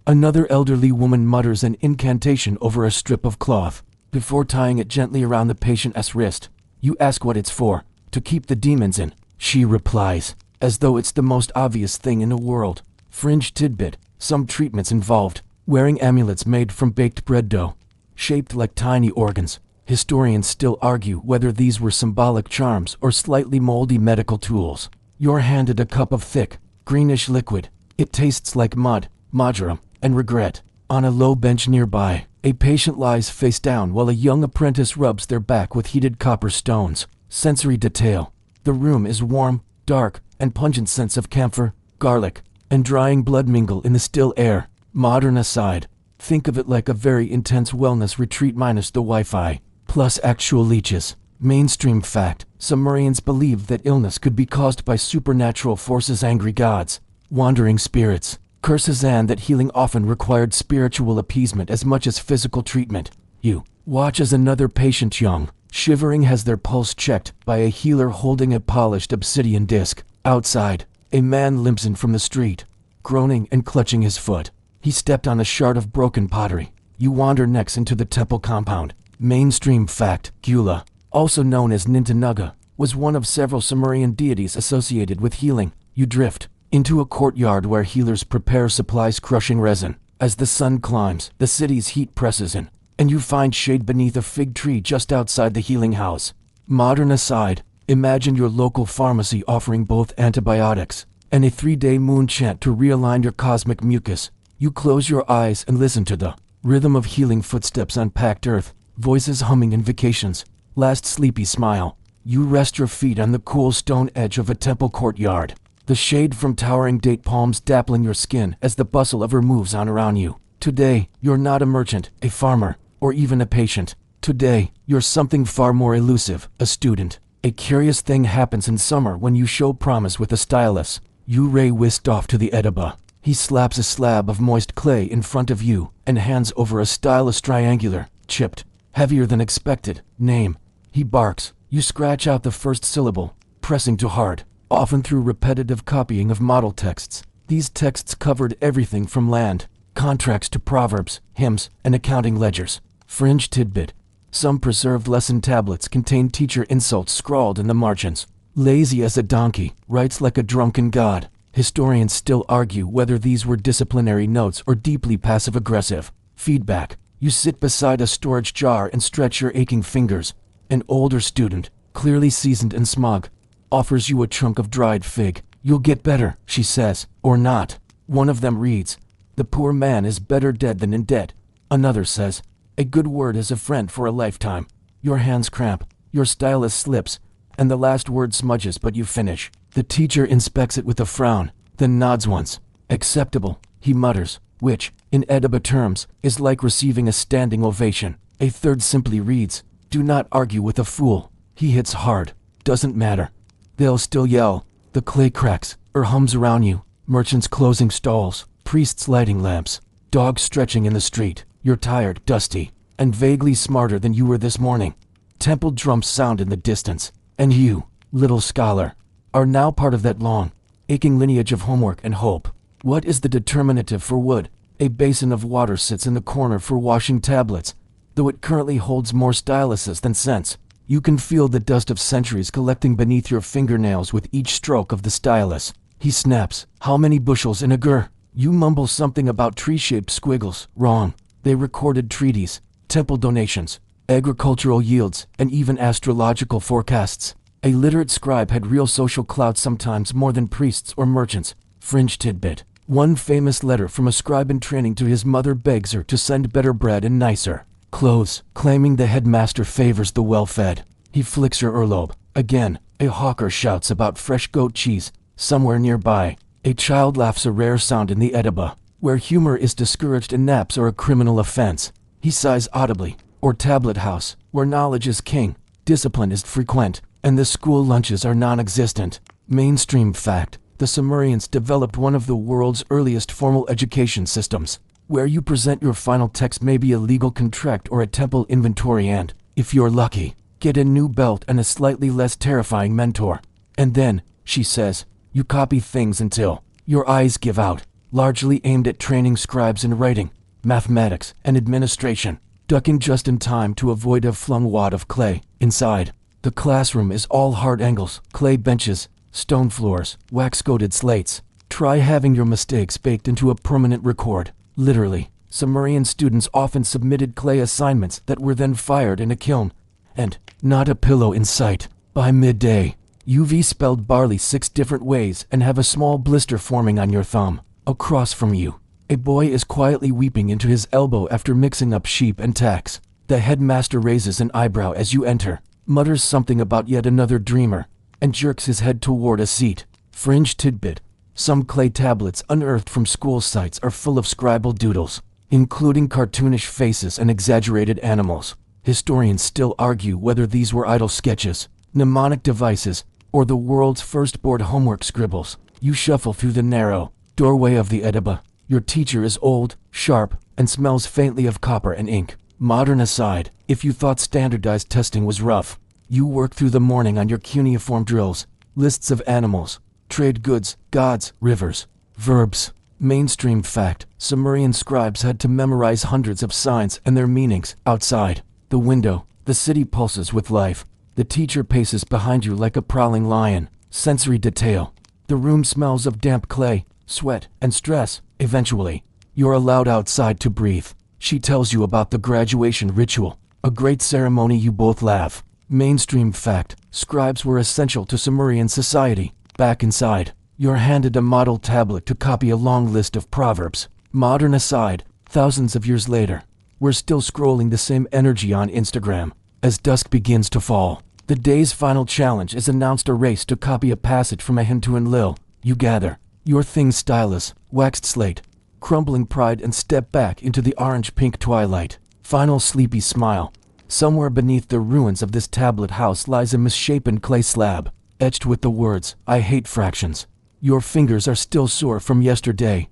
Another elderly woman mutters an incantation over a strip of cloth. Before tying it gently around the patient's wrist, you ask what it's for. To keep the demons in, she replies, as though it's the most obvious thing in the world. Fringe tidbit: some treatments involved wearing amulets made from baked bread dough, shaped like tiny organs. Historians still argue whether these were symbolic charms or slightly moldy medical tools. You're handed a cup of thick, greenish liquid. It tastes like mud, marjoram, and regret. On a low bench nearby, a patient lies face down while a young apprentice rubs their back with heated copper stones. Sensory detail: the room is warm, dark, and pungent scents of camphor, garlic, and drying blood mingle in the still air. Modern aside, think of it like a very intense wellness retreat minus the Wi-Fi, plus actual leeches. Mainstream fact: Sumerians believed that illness could be caused by supernatural forces, angry gods, wandering spirits, curses, and that healing often required spiritual appeasement as much as physical treatment. You watch as another patient, young, shivering, has their pulse checked by a healer holding a polished obsidian disc. Outside, a man limps in from the street, groaning and clutching his foot. He stepped on a shard of broken pottery. You wander next into the temple compound. Mainstream fact: Gula, also known as Nintenaga, was one of several Sumerian deities associated with healing. You drift into a courtyard where healers prepare supplies, crushing resin. As the sun climbs, the city's heat presses in, and you find shade beneath a fig tree just outside the healing house. Modern aside, imagine your local pharmacy offering both antibiotics and a 3-day moon chant to realign your cosmic mucus. You close your eyes and listen to the rhythm of healing footsteps on packed earth, voices humming invocations. Last sleepy smile. You rest your feet on the cool stone edge of a temple courtyard, the shade from towering date palms dappling your skin as the bustle ever moves on around you. Today, you're not a merchant, a farmer, or even a patient. Today, you're something far more elusive, a student. A curious thing happens in summer when you show promise with a stylus. You ray whisked off to the Edaba. He slaps a slab of moist clay in front of you and hands over a stylus, triangular, chipped, heavier than expected. Name. He barks. You scratch out the first syllable, pressing too hard, often through repetitive copying of model texts. These texts covered everything from land contracts to proverbs, hymns, and accounting ledgers. Fringe tidbit. Some preserved lesson tablets contain teacher insults scrawled in the margins. Lazy as a donkey, writes like a drunken god. Historians still argue whether these were disciplinary notes or deeply passive-aggressive. Feedback. You sit beside a storage jar and stretch your aching fingers. An older student, clearly seasoned in smog, offers you a chunk of dried fig. You'll get better, she says, or not. One of them reads, "The poor man is better dead than in debt." Another says, "A good word is a friend for a lifetime." Your hands cramp, your stylus slips, and the last word smudges, but you finish. The teacher inspects it with a frown, then nods once. "Acceptable," he mutters, which, in Edaba terms, is like receiving a standing ovation. A third simply reads, "Do not argue with a fool. He hits hard. Doesn't matter." They'll still yell. The clay cracks or hums around you. Merchants closing stalls, priests lighting lamps, dogs stretching in the street. You're tired, dusty, and vaguely smarter than you were this morning. Temple drums sound in the distance, and you, little scholar, are now part of that long, aching lineage of homework and hope. What is the determinative for wood? A basin of water sits in the corner for washing tablets, though it currently holds more styluses than sense. You can feel the dust of centuries collecting beneath your fingernails with each stroke of the stylus. He snaps. "How many bushels in a gur?" You mumble something about tree-shaped squiggles. Wrong. They recorded treaties, temple donations, agricultural yields, and even astrological forecasts. A literate scribe had real social clout, sometimes more than priests or merchants. Fringe tidbit. One famous letter from a scribe in training to his mother begs her to send better bread and nicer clothes, claiming the headmaster favors the well-fed. He flicks her earlobe. Again, a hawker shouts about fresh goat cheese. Somewhere nearby, a child laughs, a rare sound in the Edaba, where humor is discouraged and naps are a criminal offense. He sighs audibly. Or tablet house, where knowledge is king, discipline is frequent, and the school lunches are non-existent. Mainstream fact. The Sumerians developed one of the world's earliest formal education systems, where you present your final text, maybe a legal contract or a temple inventory, and, if you're lucky, get a new belt and a slightly less terrifying mentor. And then, she says, you copy things until your eyes give out, largely aimed at training scribes in writing, mathematics, and administration, ducking just in time to avoid a flung wad of clay. Inside, the classroom is all hard angles, clay benches, stone floors, wax-coated slates. Try having your mistakes baked into a permanent record. Literally, Sumerian students often submitted clay assignments that were then fired in a kiln, and not a pillow in sight. By midday, you've spelled barley 6 different ways and have a small blister forming on your thumb. Across from you, a boy is quietly weeping into his elbow after mixing up sheep and tax. The headmaster raises an eyebrow as you enter, mutters something about yet another dreamer, and jerks his head toward a seat. Fringe tidbit. Some clay tablets unearthed from school sites are full of scribal doodles, including cartoonish faces and exaggerated animals. Historians still argue whether these were idle sketches, mnemonic devices, or the world's first board homework scribbles. You shuffle through the narrow doorway of the Edaba. Your teacher is old, sharp, and smells faintly of copper and ink. Modern aside, if you thought standardized testing was rough, you work through the morning on your cuneiform drills, lists of animals, trade goods, gods, rivers, verbs. Mainstream fact, Sumerian scribes had to memorize hundreds of signs and their meanings. Outside the window, the city pulses with life. The teacher paces behind you like a prowling lion. Sensory detail. The room smells of damp clay, sweat, and stress. Eventually, you're allowed outside to breathe. She tells you about the graduation ritual, a great ceremony. You both laugh. Mainstream fact, scribes were essential to Sumerian society. Back inside, you're handed a model tablet to copy a long list of proverbs. Modern aside, thousands of years later, we're still scrolling the same energy on Instagram. As dusk begins to fall, the day's final challenge is announced, a race to copy a passage from a hymn to Enlil. You gather your things, stylus, waxed slate, crumbling pride, and step back into the orange-pink twilight. Final sleepy smile. Somewhere beneath the ruins of this tablet house lies a misshapen clay slab, etched with the words, "I hate fractions." Your fingers are still sore from yesterday's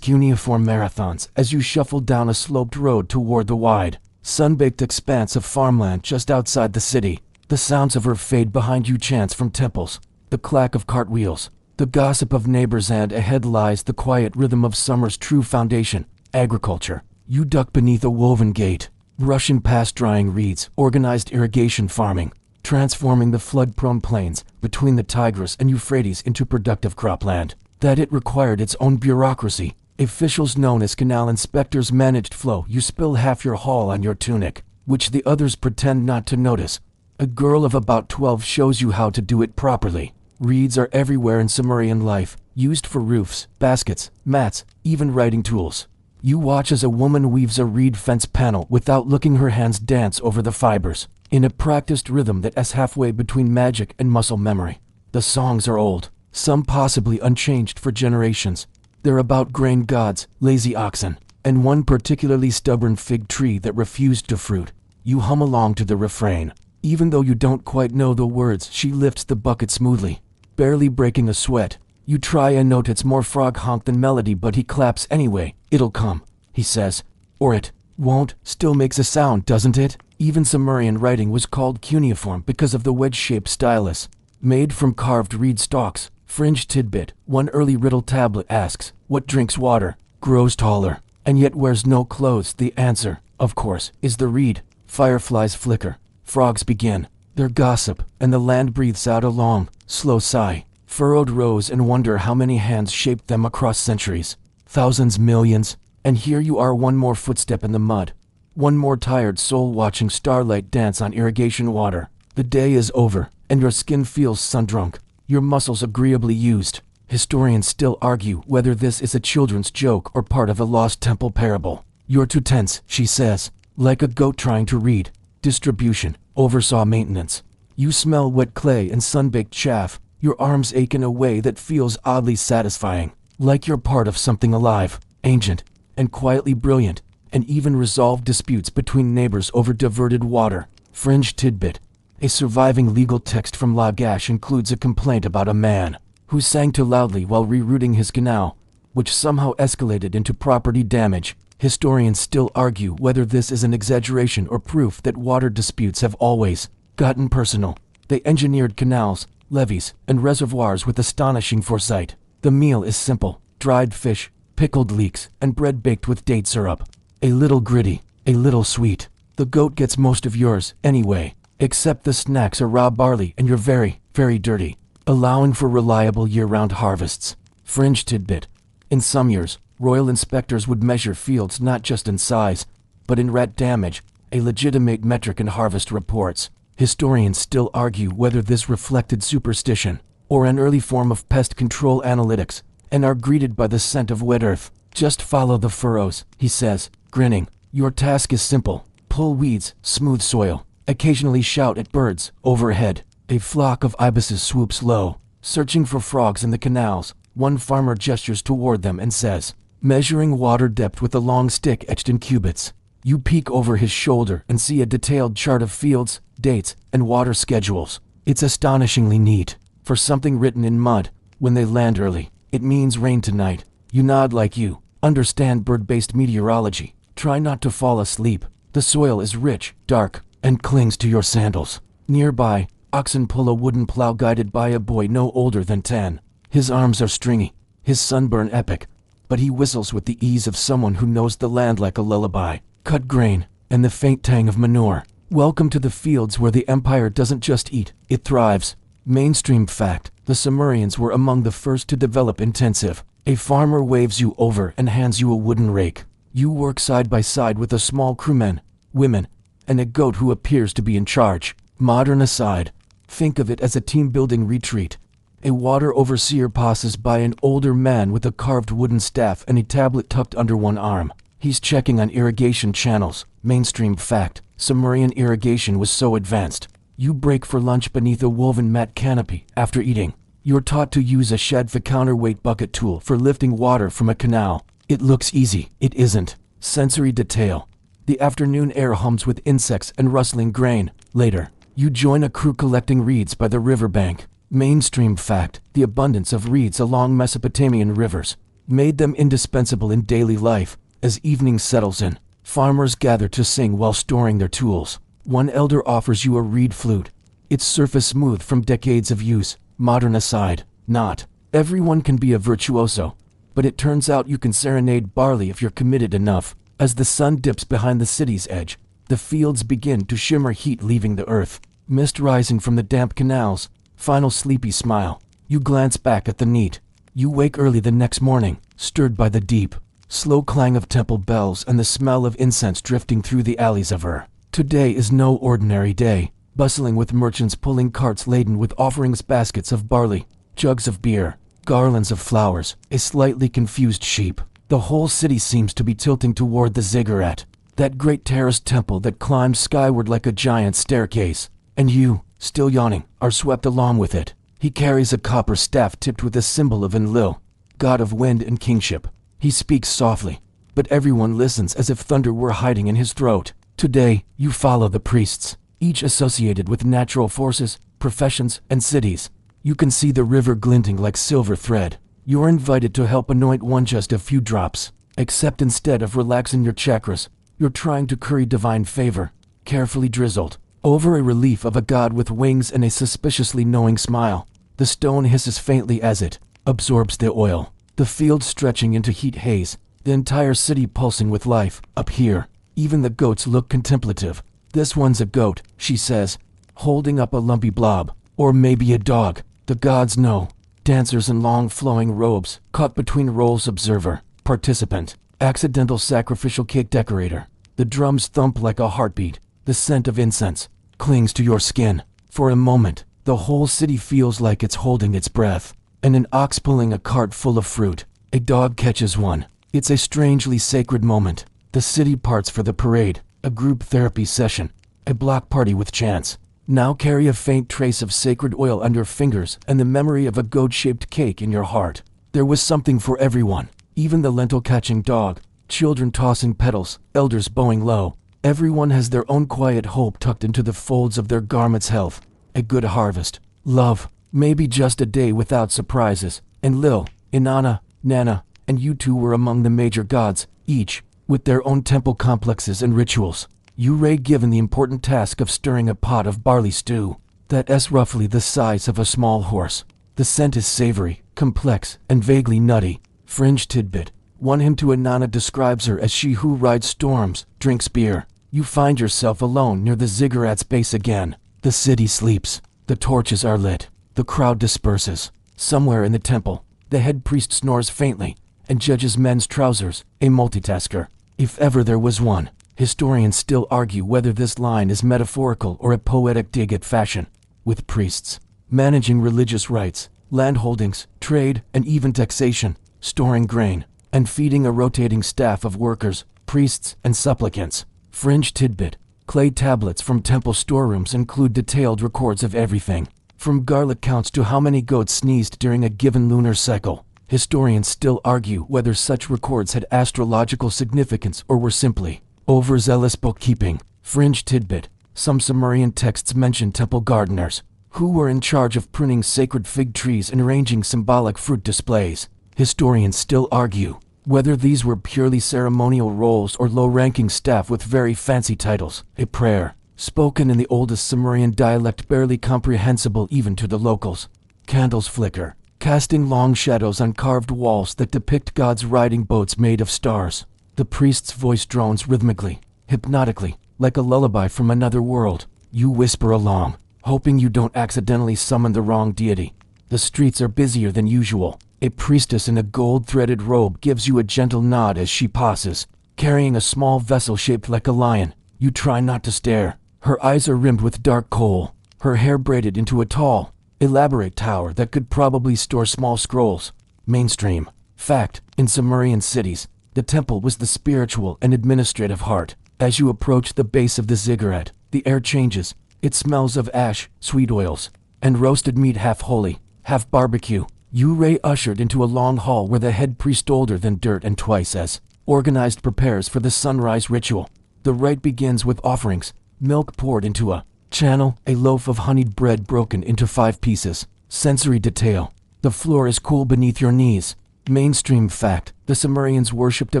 cuneiform marathons as you shuffle down a sloped road toward the wide, sun-baked expanse of farmland just outside the city. The sounds of her fade behind you, chants from temples, the clack of cartwheels, the gossip of neighbors, and ahead lies the quiet rhythm of summer's true foundation, agriculture. You duck beneath a woven gate, rushing past drying reeds, organized irrigation farming, transforming the flood-prone plains between the Tigris and Euphrates into productive cropland. That it required its own bureaucracy. Officials known as canal inspectors managed flow. You spill half your haul on your tunic, which the others pretend not to notice. A girl of about 12 shows you how to do it properly. Reeds are everywhere in Sumerian life, used for roofs, baskets, mats, even writing tools. You watch as a woman weaves a reed fence panel without looking, her hands dance over the fibers, in a practiced rhythm that is halfway between magic and muscle memory. The songs are old, some possibly unchanged for generations. They're about grain gods, lazy oxen, and one particularly stubborn fig tree that refused to fruit. You hum along to the refrain. Even though you don't quite know the words, she lifts the bucket smoothly, barely breaking a sweat. You try a note, it's more frog honk than melody, but he claps anyway. "It'll come," he says. "Or it won't." Still makes a sound, doesn't it? Even Sumerian writing was called cuneiform because of the wedge-shaped stylus, made from carved reed stalks. Fringe tidbit, one early riddle tablet asks, what drinks water, grows taller, and yet wears no clothes? The answer, of course, is the reed. Fireflies flicker, frogs begin their gossip, and the land breathes out a long, slow sigh. Furrowed rows and wonder how many hands shaped them across centuries. Thousands, millions. And here you are, one more footstep in the mud. One more tired soul watching starlight dance on irrigation water. The day is over, and your skin feels sun-drunk, your muscles agreeably used. Historians still argue whether this is a children's joke or part of a lost temple parable. "You're too tense," she says, like a goat trying to read. Distribution, oversaw maintenance. You smell wet clay and sun-baked chaff. Your arms ache in a way that feels oddly satisfying, like you're part of something alive, ancient, and quietly brilliant, and even resolve disputes between neighbors over diverted water. Fringe tidbit. A surviving legal text from Lagash includes a complaint about a man who sang too loudly while rerouting his canal, which somehow escalated into property damage. Historians still argue whether this is an exaggeration or proof that water disputes have always gotten personal. They engineered canals, levees, and reservoirs with astonishing foresight. The meal is simple: dried fish, pickled leeks, and bread baked with date syrup. A little gritty, a little sweet. The goat gets most of yours anyway, except the snacks are raw barley and you're very, very dirty, allowing for reliable year-round harvests. Fringe tidbit. In some years, royal inspectors would measure fields not just in size, but in rat damage, a legitimate metric in harvest reports. Historians still argue whether this reflected superstition or an early form of pest control analytics, and are greeted by the scent of wet earth. "Just follow the furrows," he says, grinning. "Your task is simple. Pull weeds, smooth soil, occasionally shout at birds." Overhead, a flock of ibises swoops low, searching for frogs in the canals. One farmer gestures toward them and says, measuring water depth with a long stick etched in cubits. You peek over his shoulder and see a detailed chart of fields, dates, and water schedules. It's astonishingly neat. For something written in mud, when they land early, it means rain tonight. You nod like you understand bird-based meteorology. Try not to fall asleep. The soil is rich, dark, and clings to your sandals. Nearby, oxen pull a wooden plow guided by a boy no older than 10. His arms are stringy, his sunburn epic, but he whistles with the ease of someone who knows the land like a lullaby. Cut grain, and the faint tang of manure. Welcome to the fields where the empire doesn't just eat, it thrives. Mainstream fact: the Sumerians were among the first to develop intensive. A farmer waves you over and hands you a wooden rake. You work side by side with a small crewman, women, and a goat who appears to be in charge. Modern aside, think of it as a team-building retreat. A water overseer passes by an older man with a carved wooden staff and a tablet tucked under one arm. He's checking on irrigation channels. Mainstream fact: Sumerian irrigation was so advanced. You break for lunch beneath a woven mat canopy after eating. You're taught to use a shadfa counterweight bucket tool for lifting water from a canal. It looks easy, it isn't. Sensory detail: the afternoon air hums with insects and rustling grain. Later, you join a crew collecting reeds by the riverbank. Mainstream fact: the abundance of reeds along Mesopotamian rivers made them indispensable in daily life. As evening settles in, farmers gather to sing while storing their tools. One elder offers you a reed flute, its surface smooth from decades of use. Modern aside, not everyone can be a virtuoso, but it turns out you can serenade barley if you're committed enough. As the sun dips behind the city's edge, the fields begin to shimmer, heat leaving the earth, mist rising from the damp canals. Final sleepy smile. You glance back at the neat. You wake early the next morning, stirred by the deep, slow clang of temple bells and the smell of incense drifting through the alleys of Ur. Today is no ordinary day, bustling with merchants pulling carts laden with offerings, baskets of barley, jugs of beer, garlands of flowers, a slightly confused sheep. The whole city seems to be tilting toward the ziggurat, that great terraced temple that climbs skyward like a giant staircase. And you, still yawning, are swept along with it. He carries a copper staff tipped with a symbol of Enlil, god of wind and kingship. He speaks softly, but everyone listens as if thunder were hiding in his throat. Today, you follow the priests, each associated with natural forces, professions, and cities. You can see the river glinting like silver thread. You're invited to help anoint one, just a few drops. Except instead of relaxing your chakras, you're trying to curry divine favor, carefully drizzled over a relief of a god with wings and a suspiciously knowing smile. The stone hisses faintly as it absorbs the oil. The field stretching into heat haze, the entire city pulsing with life. Up here, even the goats look contemplative. This one's a goat, she says, holding up a lumpy blob. Or maybe a dog. The gods know. Dancers in long flowing robes, caught between roles: observer, participant, accidental sacrificial cake decorator. The drums thump like a heartbeat. The scent of incense clings to your skin. For a moment, the whole city feels like it's holding its breath. And an ox pulling a cart full of fruit. A dog catches one. It's a strangely sacred moment. The city parts for the parade, a group therapy session, a block party with chants. Now carry a faint trace of sacred oil on your fingers and the memory of a goat-shaped cake in your heart. There was something for everyone, even the lentil-catching dog, children tossing petals, elders bowing low. Everyone has their own quiet hope tucked into the folds of their garments. Health, a good harvest, love, maybe just a day without surprises. And Lil, Inanna, Nana, and you two were among the major gods, each with their own temple complexes and rituals. You were given the important task of stirring a pot of barley stew that's roughly the size of a small horse. The scent is savory, complex, and vaguely nutty. Fringe tidbit: one hymn to Inanna describes her as she who rides storms, drinks beer. You find yourself alone near the ziggurat's base again. The city sleeps. The torches are lit. The crowd disperses. Somewhere in the temple, the head priest snores faintly and judges men's trousers, a multitasker, if ever there was one. Historians still argue whether this line is metaphorical or a poetic dig at fashion. With priests managing religious rites, landholdings, trade, and even taxation, storing grain, and feeding a rotating staff of workers, priests, and supplicants. Fringe tidbit: clay tablets from temple storerooms include detailed records of everything, from garlic counts to how many goats sneezed during a given lunar cycle. Historians still argue whether such records had astrological significance or were simply overzealous bookkeeping. Fringe tidbit: some Sumerian texts mention temple gardeners, who were in charge of pruning sacred fig trees and arranging symbolic fruit displays. Historians still argue Whether these were purely ceremonial roles or low-ranking staff with very fancy titles, a prayer, spoken in the oldest Sumerian dialect barely comprehensible even to the locals. Candles flicker, casting long shadows on carved walls that depict gods riding boats made of stars. The priest's voice drones rhythmically, hypnotically, like a lullaby from another world. You whisper along, hoping you don't accidentally summon the wrong deity. The streets are busier than usual. A priestess in a gold-threaded robe gives you a gentle nod as she passes, carrying a small vessel shaped like a lion. You try not to stare. Her eyes are rimmed with dark kohl, her hair braided into a tall, elaborate tower that could probably store small scrolls. Mainstream fact: in Sumerian cities, the temple was the spiritual and administrative heart. As you approach the base of the ziggurat, the air changes. It smells of ash, sweet oils, and roasted meat, half holy, half barbecue. You are ushered into a long hall where the head priest, older than dirt and twice as organized, prepares for the sunrise ritual. The rite begins with offerings, milk poured into a channel, a loaf of honeyed bread broken into 5 pieces. Sensory detail: the floor is cool beneath your knees. Mainstream fact: the Sumerians worshipped a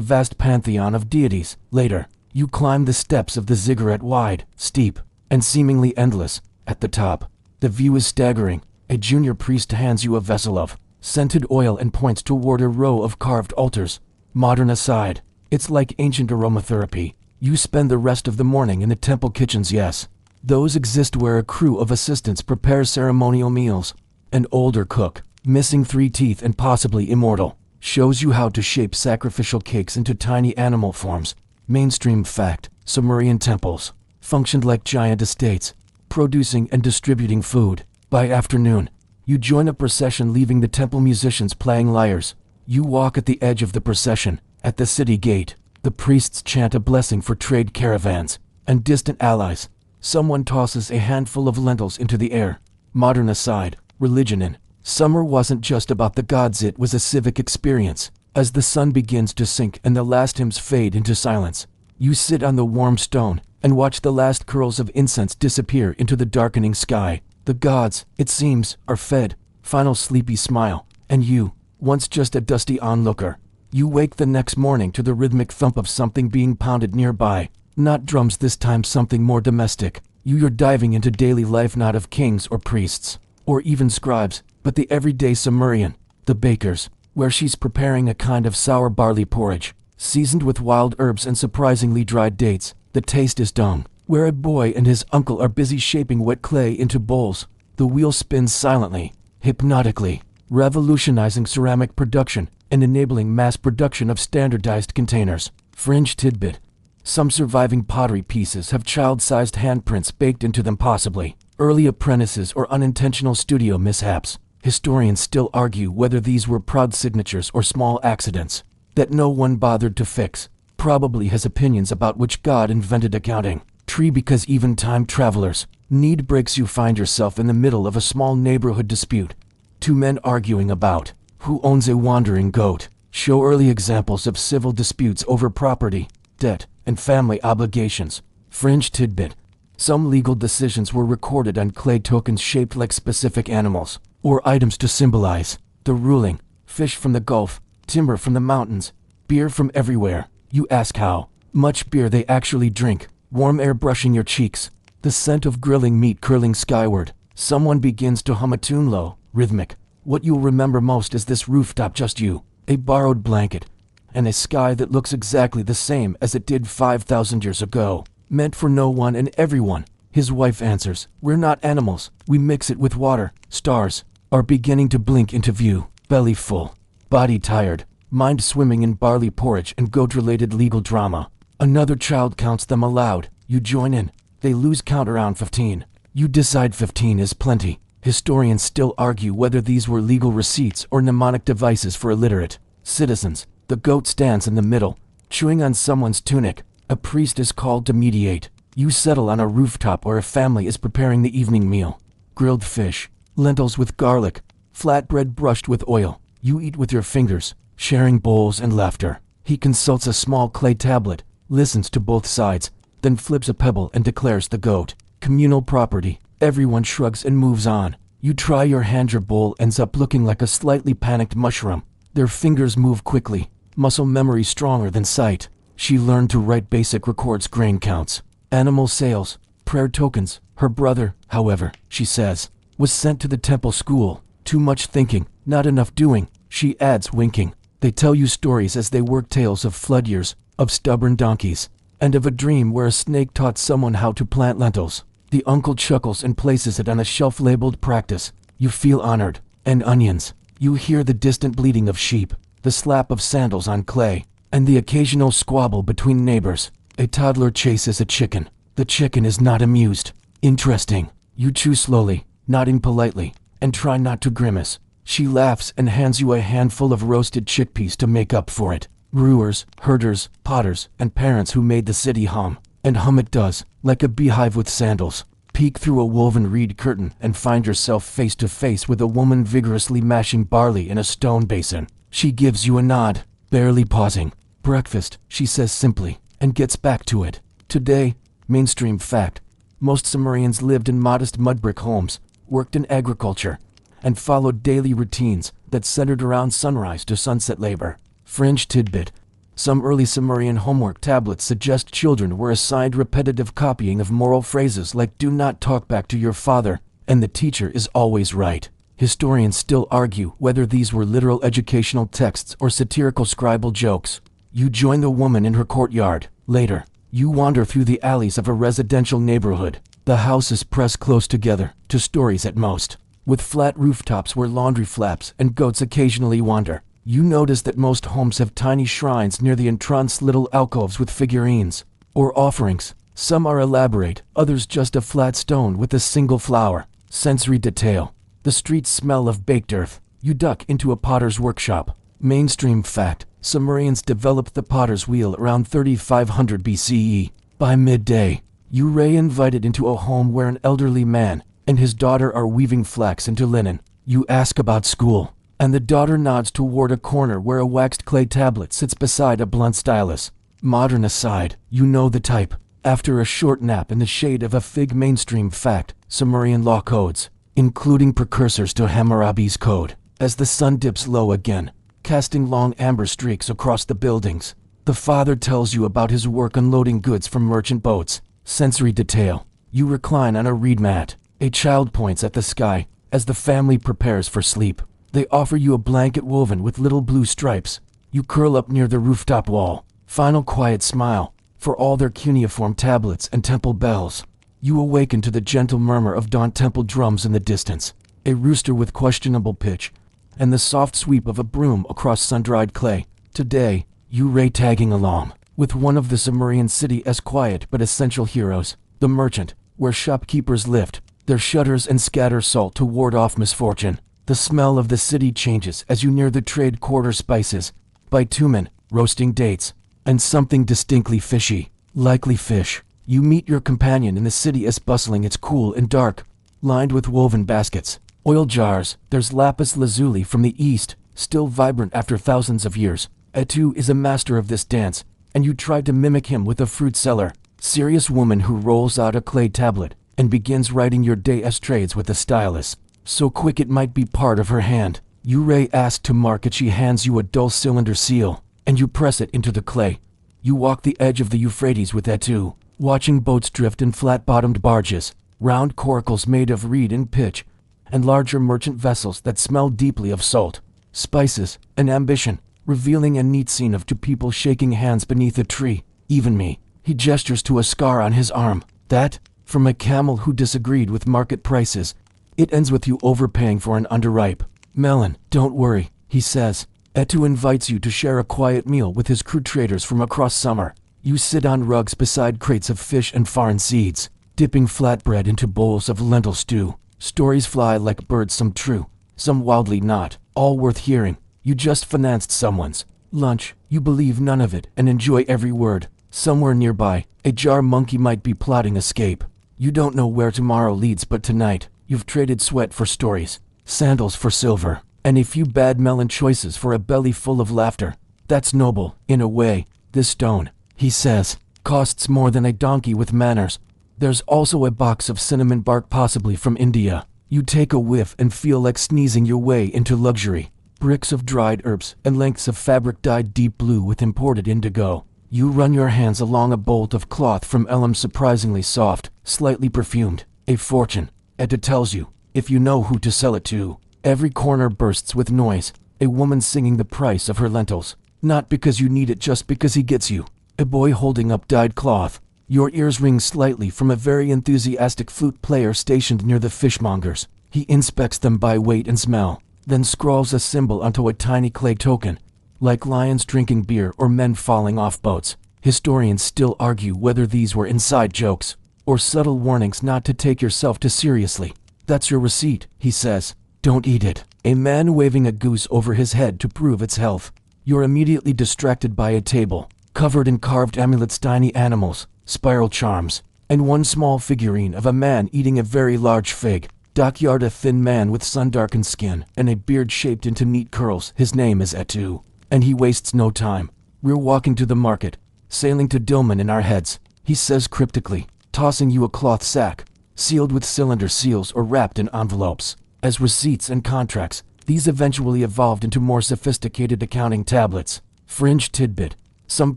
vast pantheon of deities. Later, you climb the steps of the ziggurat, wide, steep, and seemingly endless. At the top, the view is staggering. A junior priest hands you a vessel of scented oil and points toward a row of carved altars. Modern aside, it's like ancient aromatherapy. You spend the rest of the morning in the temple kitchens. Yes, those exist where a crew of assistants prepare ceremonial meals. An older cook, missing 3 teeth and possibly immortal, shows you how to shape sacrificial cakes into tiny animal forms. Mainstream fact: Sumerian temples functioned like giant estates, producing and distributing food. By afternoon, you join a procession, leaving the temple musicians playing lyres. You walk at the edge of the procession. At the city gate, the priests chant a blessing for trade caravans and distant allies. Someone tosses a handful of lentils into the air. Modern aside, religion in summer wasn't just about the gods, it was a civic experience. As the sun begins to sink and the last hymns fade into silence, you sit on the warm stone and watch the last curls of incense disappear into the darkening sky. The gods, it seems, are fed. Final sleepy smile, and you, once just a dusty onlooker, you wake the next morning to the rhythmic thump of something being pounded nearby. Not drums this time, something more domestic. You're diving into daily life, not of kings or priests, or even scribes, but the everyday Sumerian, the baker's, where she's preparing a kind of sour barley porridge, seasoned with wild herbs and surprisingly dried dates. The taste is dung. Where a boy and his uncle are busy shaping wet clay into bowls. The wheel spins silently, hypnotically, revolutionizing ceramic production and enabling mass production of standardized containers. Fringe tidbit: some surviving pottery pieces have child-sized handprints baked into them, possibly early apprentices or unintentional studio mishaps. Historians still argue whether these were proud signatures or small accidents that no one bothered to fix. Probably has opinions about which god invented accounting tree, because even time travelers need breaks. You find yourself in the middle of a small neighborhood dispute. 2 men arguing about who owns a wandering goat show early examples of civil disputes over property, debt, and family obligations. Fringe tidbit: some legal decisions were recorded on clay tokens shaped like specific animals or items to symbolize the ruling. Fish from the Gulf, timber from the mountains, beer from everywhere. You ask how much beer they actually drink. Warm air brushing your cheeks, the scent of grilling meat curling skyward. Someone begins to hum a tune, low, rhythmic. What you'll remember most is this rooftop, just you, a borrowed blanket, and a sky that looks exactly the same as it did 5,000 years ago. Meant for no one and everyone. His wife answers, "We're not animals, we mix it with water." Stars are beginning to blink into view. Belly full, body tired, mind swimming in barley porridge and goat-related legal drama. Another child counts them aloud. You join in. They lose count around 15. You decide 15 is plenty. Historians still argue whether these were legal receipts or mnemonic devices for illiterate citizens. The goat stands in the middle, chewing on someone's tunic. A priest is called to mediate. You settle on a rooftop where a family is preparing the evening meal. Grilled fish, lentils with garlic, flatbread brushed with oil. You eat with your fingers, sharing bowls and laughter. He consults a small clay tablet, listens to both sides, then flips a pebble and declares the goat communal property. Everyone shrugs and moves on. You try your hand, your bowl ends up looking like a slightly panicked mushroom. Their fingers move quickly, muscle memory stronger than sight. She learned to write basic records, grain counts, animal sales, prayer tokens. Her brother, however, she says, was sent to the temple school. Too much thinking, not enough doing, she adds, winking. They tell you stories as they work, tales of flood years, of stubborn donkeys, and of a dream where a snake taught someone how to plant lentils. The uncle chuckles and places it on a shelf labeled practice. You feel honored. And onions. You hear the distant bleating of sheep, the slap of sandals on clay, and the occasional squabble between neighbors. A toddler chases a chicken. The chicken is not amused. Interesting. You chew slowly, nodding politely, and try not to grimace. She laughs and hands you a handful of roasted chickpeas to make up for it. Brewers, herders, potters, and parents who made the city hum. And hum it does, like a beehive with sandals. Peek through a woven reed curtain and find yourself face to face with a woman vigorously mashing barley in a stone basin. She gives you a nod, barely pausing. Breakfast, she says simply, and gets back to it. Today, mainstream fact, most Sumerians lived in modest mud brick homes, worked in agriculture, and followed daily routines that centered around sunrise to sunset labor. Fringe tidbit. Some early Sumerian homework tablets suggest children were assigned repetitive copying of moral phrases like "do not talk back to your father," and "the teacher is always right." Historians still argue whether these were literal educational texts or satirical scribal jokes. You join the woman in her courtyard. Later, you wander through the alleys of a residential neighborhood. The houses press close together, 2 stories at most, with flat rooftops where laundry flaps and goats occasionally wander. You notice that most homes have tiny shrines near the entrance, little alcoves with figurines or offerings. Some are elaborate, others just a flat stone with a single flower. Sensory detail. The streets smell of baked earth. You duck into a potter's workshop. Mainstream fact, Sumerians developed the potter's wheel around 3500 BCE. By midday, you are invited into a home where an elderly man and his daughter are weaving flax into linen. You ask about school, and the daughter nods toward a corner where a waxed clay tablet sits beside a blunt stylus. Modern aside, you know the type. After a short nap in the shade of a fig. Mainstream fact, Sumerian law codes, including precursors to Hammurabi's code. As the sun dips low again, casting long amber streaks across the buildings, the father tells you about his work unloading goods from merchant boats. Sensory detail. You recline on a reed mat. A child points at the sky as the family prepares for sleep. They offer you a blanket woven with little blue stripes. You curl up near the rooftop wall. Final quiet smile, for all their cuneiform tablets and temple bells. You awaken to the gentle murmur of dawn, temple drums in the distance, a rooster with questionable pitch, and the soft sweep of a broom across sun-dried clay. Today, you ray tagging along with one of the Sumerian city's quiet but essential heroes, the merchant, where shopkeepers lift their shutters and scatter salt to ward off misfortune. The smell of the city changes as you near the trade quarter. Spices, bitumen, roasting dates, and something distinctly fishy, likely fish. You meet your companion in the city as bustling. It's cool and dark, lined with woven baskets, oil jars. There's lapis lazuli from the east, still vibrant after thousands of years. Etu is a master of this dance, and you try to mimic him with a fruit seller. Serious woman who rolls out a clay tablet and begins writing your day's trades with a stylus, so quick it might be part of her hand. You ray ask to mark it. She hands you a dull cylinder seal, and you press it into the clay. You walk the edge of the Euphrates with Etu, watching boats drift in flat-bottomed barges, round coracles made of reed and pitch, and larger merchant vessels that smell deeply of salt, spices, and ambition, revealing a neat scene of 2 people shaking hands beneath a tree. Even me. He gestures to a scar on his arm. That, from a camel who disagreed with market prices. It ends with you overpaying for an underripe melon. Don't worry, he says. Etu invites you to share a quiet meal with his crew traders from across summer. You sit on rugs beside crates of fish and foreign seeds, dipping flatbread into bowls of lentil stew. Stories fly like birds, some true, some wildly not, all worth hearing. You just financed someone's lunch. You believe none of it and enjoy every word. Somewhere nearby, a jar monkey might be plotting escape. You don't know where tomorrow leads, but tonight, you've traded sweat for stories, sandals for silver, and a few bad melon choices for a belly full of laughter. That's noble, in a way. This stone, he says, costs more than a donkey with manners. There's also a box of cinnamon bark, possibly from India. You take a whiff and feel like sneezing your way into luxury. bricks of dried herbs, and lengths of fabric dyed deep blue with imported indigo. You run your hands along a bolt of cloth from Elam, surprisingly soft, slightly perfumed. A fortune. Etta tells you, if you know who to sell it to. Every corner bursts with noise. A woman singing the price of her lentils. Not because you need it, just because he gets you. A boy holding up dyed cloth. Your ears ring slightly from a very enthusiastic flute player stationed near the fishmongers. He inspects them by weight and smell, then scrawls a symbol onto a tiny clay token. Like lions drinking beer or men falling off boats, historians still argue whether these were inside jokes or subtle warnings not to take yourself too seriously. That's your receipt, he says. Don't eat it. A man waving a goose over his head to prove its health. You're immediately distracted by a table, covered in carved amulets, tiny animals, spiral charms, and one small figurine of a man eating a very large fig. Dockyard, a thin man with sun-darkened skin and a beard shaped into neat curls. His name is Etu. And he wastes no time. We're walking to the market, sailing to Dilman in our heads, he says cryptically, tossing you a cloth sack, sealed with cylinder seals or wrapped in envelopes. As receipts and contracts, these eventually evolved into more sophisticated accounting tablets. Fringe tidbit. Some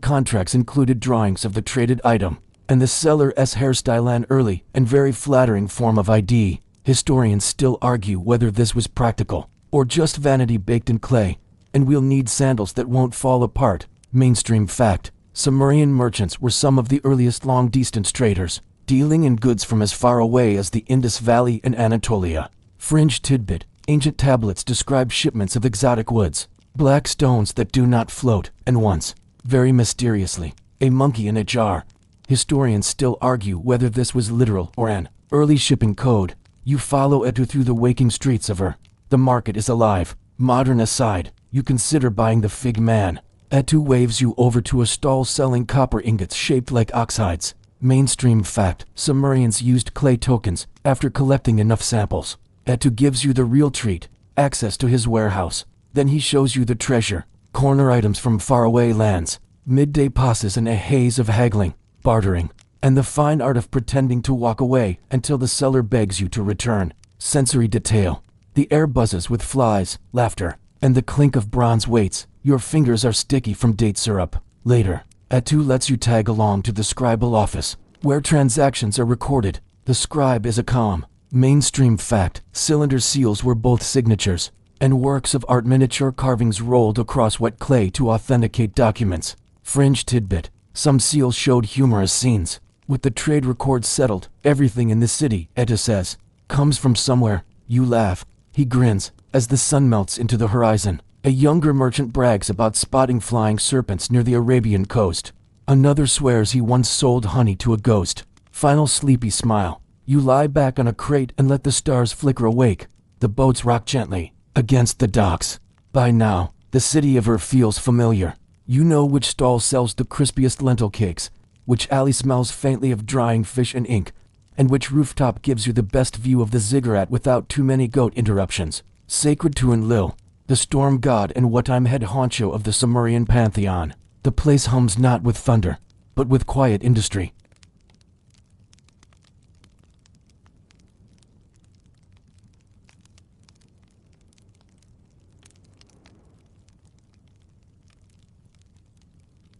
contracts included drawings of the traded item, and the seller's hairstyle, an early and very flattering form of ID. Historians still argue whether this was practical, or just vanity baked in clay. And we'll need sandals that won't fall apart. Mainstream fact. Sumerian merchants were some of the earliest long-distance traders, dealing in goods from as far away as the Indus Valley and Anatolia. Fringe tidbit. Ancient tablets describe shipments of exotic woods, black stones that do not float, and once, very mysteriously, a monkey in a jar. Historians still argue whether this was literal or an early shipping code. You follow Etu through the waking streets of Ur. The market is alive. Modern aside, you consider buying the fig man. Etu waves you over to a stall selling copper ingots shaped like ox hides. Mainstream fact. Sumerians used clay tokens after collecting enough samples. Etu gives you the real treat, access to his warehouse. Then he shows you the treasure, corner items from faraway lands. Midday passes in a haze of haggling, bartering, and the fine art of pretending to walk away until the seller begs you to return. Sensory detail. The air buzzes with flies, laughter, and the clink of bronze weights. Your fingers are sticky from date syrup. Later, Etu lets you tag along to the scribal office, where transactions are recorded. The scribe is a calm, mainstream fact. Cylinder seals were both signatures and works of art, miniature carvings rolled across wet clay to authenticate documents. Fringe tidbit. Some seals showed humorous scenes. With the trade records settled, everything in the city, Etu says, comes from somewhere. You laugh. He grins as the sun melts into the horizon. A younger merchant brags about spotting flying serpents near the Arabian coast. Another swears he once sold honey to a ghost. Final sleepy smile. You lie back on a crate and let the stars flicker awake. The boats rock gently against the docks. By now, the city of Ur feels familiar. You know which stall sells the crispiest lentil cakes, which alley smells faintly of drying fish and ink, and which rooftop gives you the best view of the ziggurat without too many goat interruptions. Sacred to Enlil, the storm god and what-time head honcho of the Sumerian pantheon. The place hums not with thunder, but with quiet industry.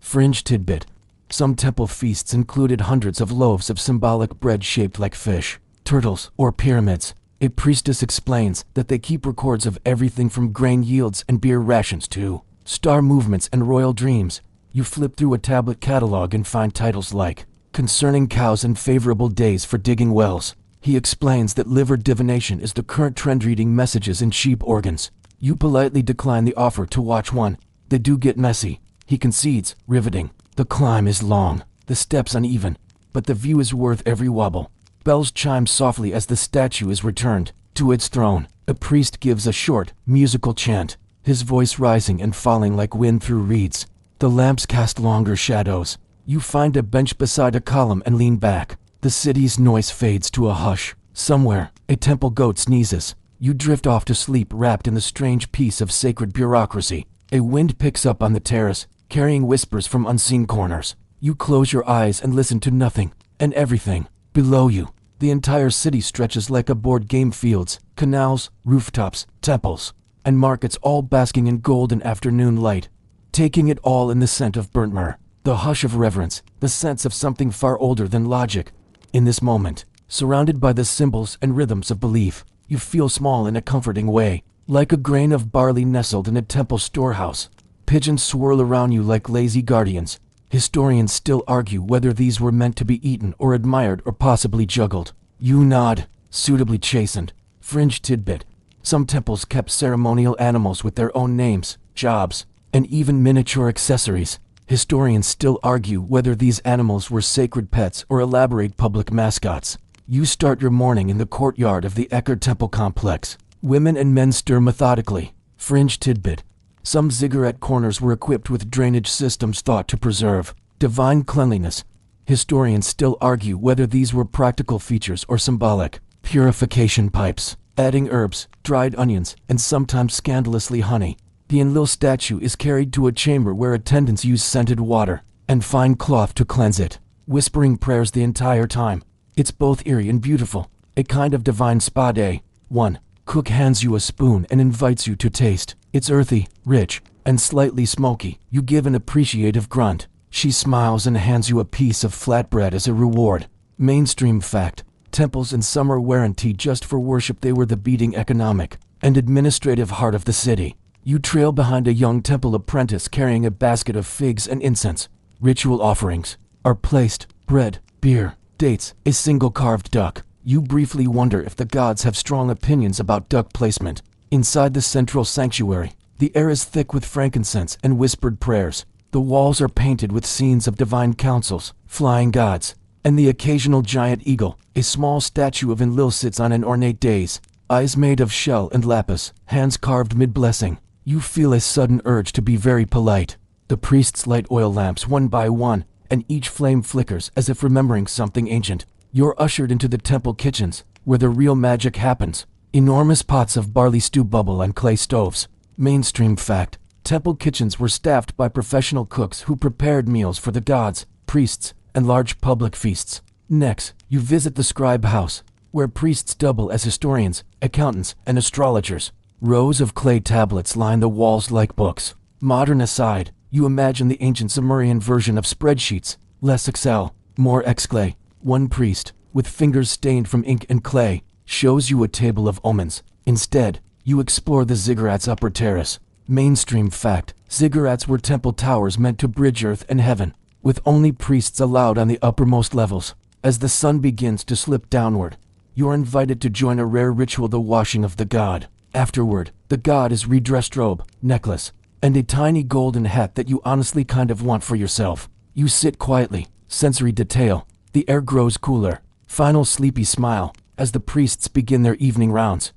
Fringe tidbit. Some temple feasts included hundreds of loaves of symbolic bread shaped like fish, turtles, or pyramids. A priestess explains that they keep records of everything from grain yields and beer rations to star movements and royal dreams. You flip through a tablet catalog and find titles like Concerning Cows and Favorable Days for Digging Wells. He explains that liver divination is the current trend, reading messages in sheep organs. You politely decline the offer to watch one. They do get messy. He concedes, riveting. The climb is long, the steps uneven, but the view is worth every wobble. Bells chime softly as the statue is returned to its throne. A priest gives a short, musical chant, his voice rising and falling like wind through reeds. The lamps cast longer shadows. You find a bench beside a column and lean back. The city's noise fades to a hush. Somewhere, a temple goat sneezes. You drift off to sleep wrapped in the strange peace of sacred bureaucracy. A wind picks up on the terrace, carrying whispers from unseen corners. You close your eyes and listen to nothing and everything. Below you, the entire city stretches like a board game. Fields, canals, rooftops, temples. and markets all basking in golden afternoon light, taking it all in the scent of burnt myrrh, the hush of reverence, the sense of something far older than logic. In this moment, surrounded by the symbols and rhythms of belief, you feel small in a comforting way, like a grain of barley nestled in a temple storehouse. Pigeons swirl around you like lazy guardians. Historians still argue whether these were meant to be eaten or admired or possibly juggled. You nod, suitably chastened. Fringe tidbit. Some temples kept ceremonial animals with their own names, jobs, and even miniature accessories. Historians still argue whether these animals were sacred pets or elaborate public mascots. You start your morning in the courtyard of the Ekar Temple complex. Women and men stir methodically. Fringe tidbit. Some ziggurat corners were equipped with drainage systems thought to preserve divine cleanliness. Historians still argue whether these were practical features or symbolic. Purification pipes, adding herbs, dried onions, and sometimes scandalously honey. The Enlil statue is carried to a chamber where attendants use scented water and fine cloth to cleanse it, whispering prayers the entire time. It's both eerie and beautiful, a kind of divine spa day. 1. Cook hands you a spoon and invites you to taste. It's earthy, rich, and slightly smoky. You give an appreciative grunt. She smiles and hands you a piece of flatbread as a reward. Mainstream fact. Temples in summer weren't just for worship, they were the beating economic and administrative heart of the city. You trail behind a young temple apprentice carrying a basket of figs and incense. Ritual offerings are placed: bread, beer, dates, a single carved duck. You briefly wonder if the gods have strong opinions about duck placement. Inside the central sanctuary, the air is thick with frankincense and whispered prayers. The walls are painted with scenes of divine councils, flying gods, and the occasional giant eagle. A small statue of Enlil sits on an ornate dais, eyes made of shell and lapis, hands carved mid-blessing. You feel a sudden urge to be very polite. The priests light oil lamps one by one, and each flame flickers as if remembering something ancient. You're ushered into the temple kitchens, where the real magic happens. Enormous pots of barley stew bubble on clay stoves. Mainstream fact. Temple kitchens were staffed by professional cooks who prepared meals for the gods, priests, and large public feasts. Next, you visit the scribe house, where priests double as historians, accountants, and astrologers. Rows of clay tablets line the walls like books. Modern aside, you imagine the ancient Sumerian version of spreadsheets, less Excel, more Exclay. One priest, with fingers stained from ink and clay, shows you a table of omens. Instead, you explore the ziggurat's upper terrace. Mainstream fact. Ziggurats were temple towers meant to bridge earth and heaven, with only priests allowed on the uppermost levels. As the sun begins to slip downward, you are invited to join a rare ritual, the washing of the god. Afterward, the god is redressed robe, necklace, and a tiny golden hat that you honestly kind of want for yourself. You sit quietly, sensory detail. The air grows cooler. Final sleepy smile as the priests begin their evening rounds.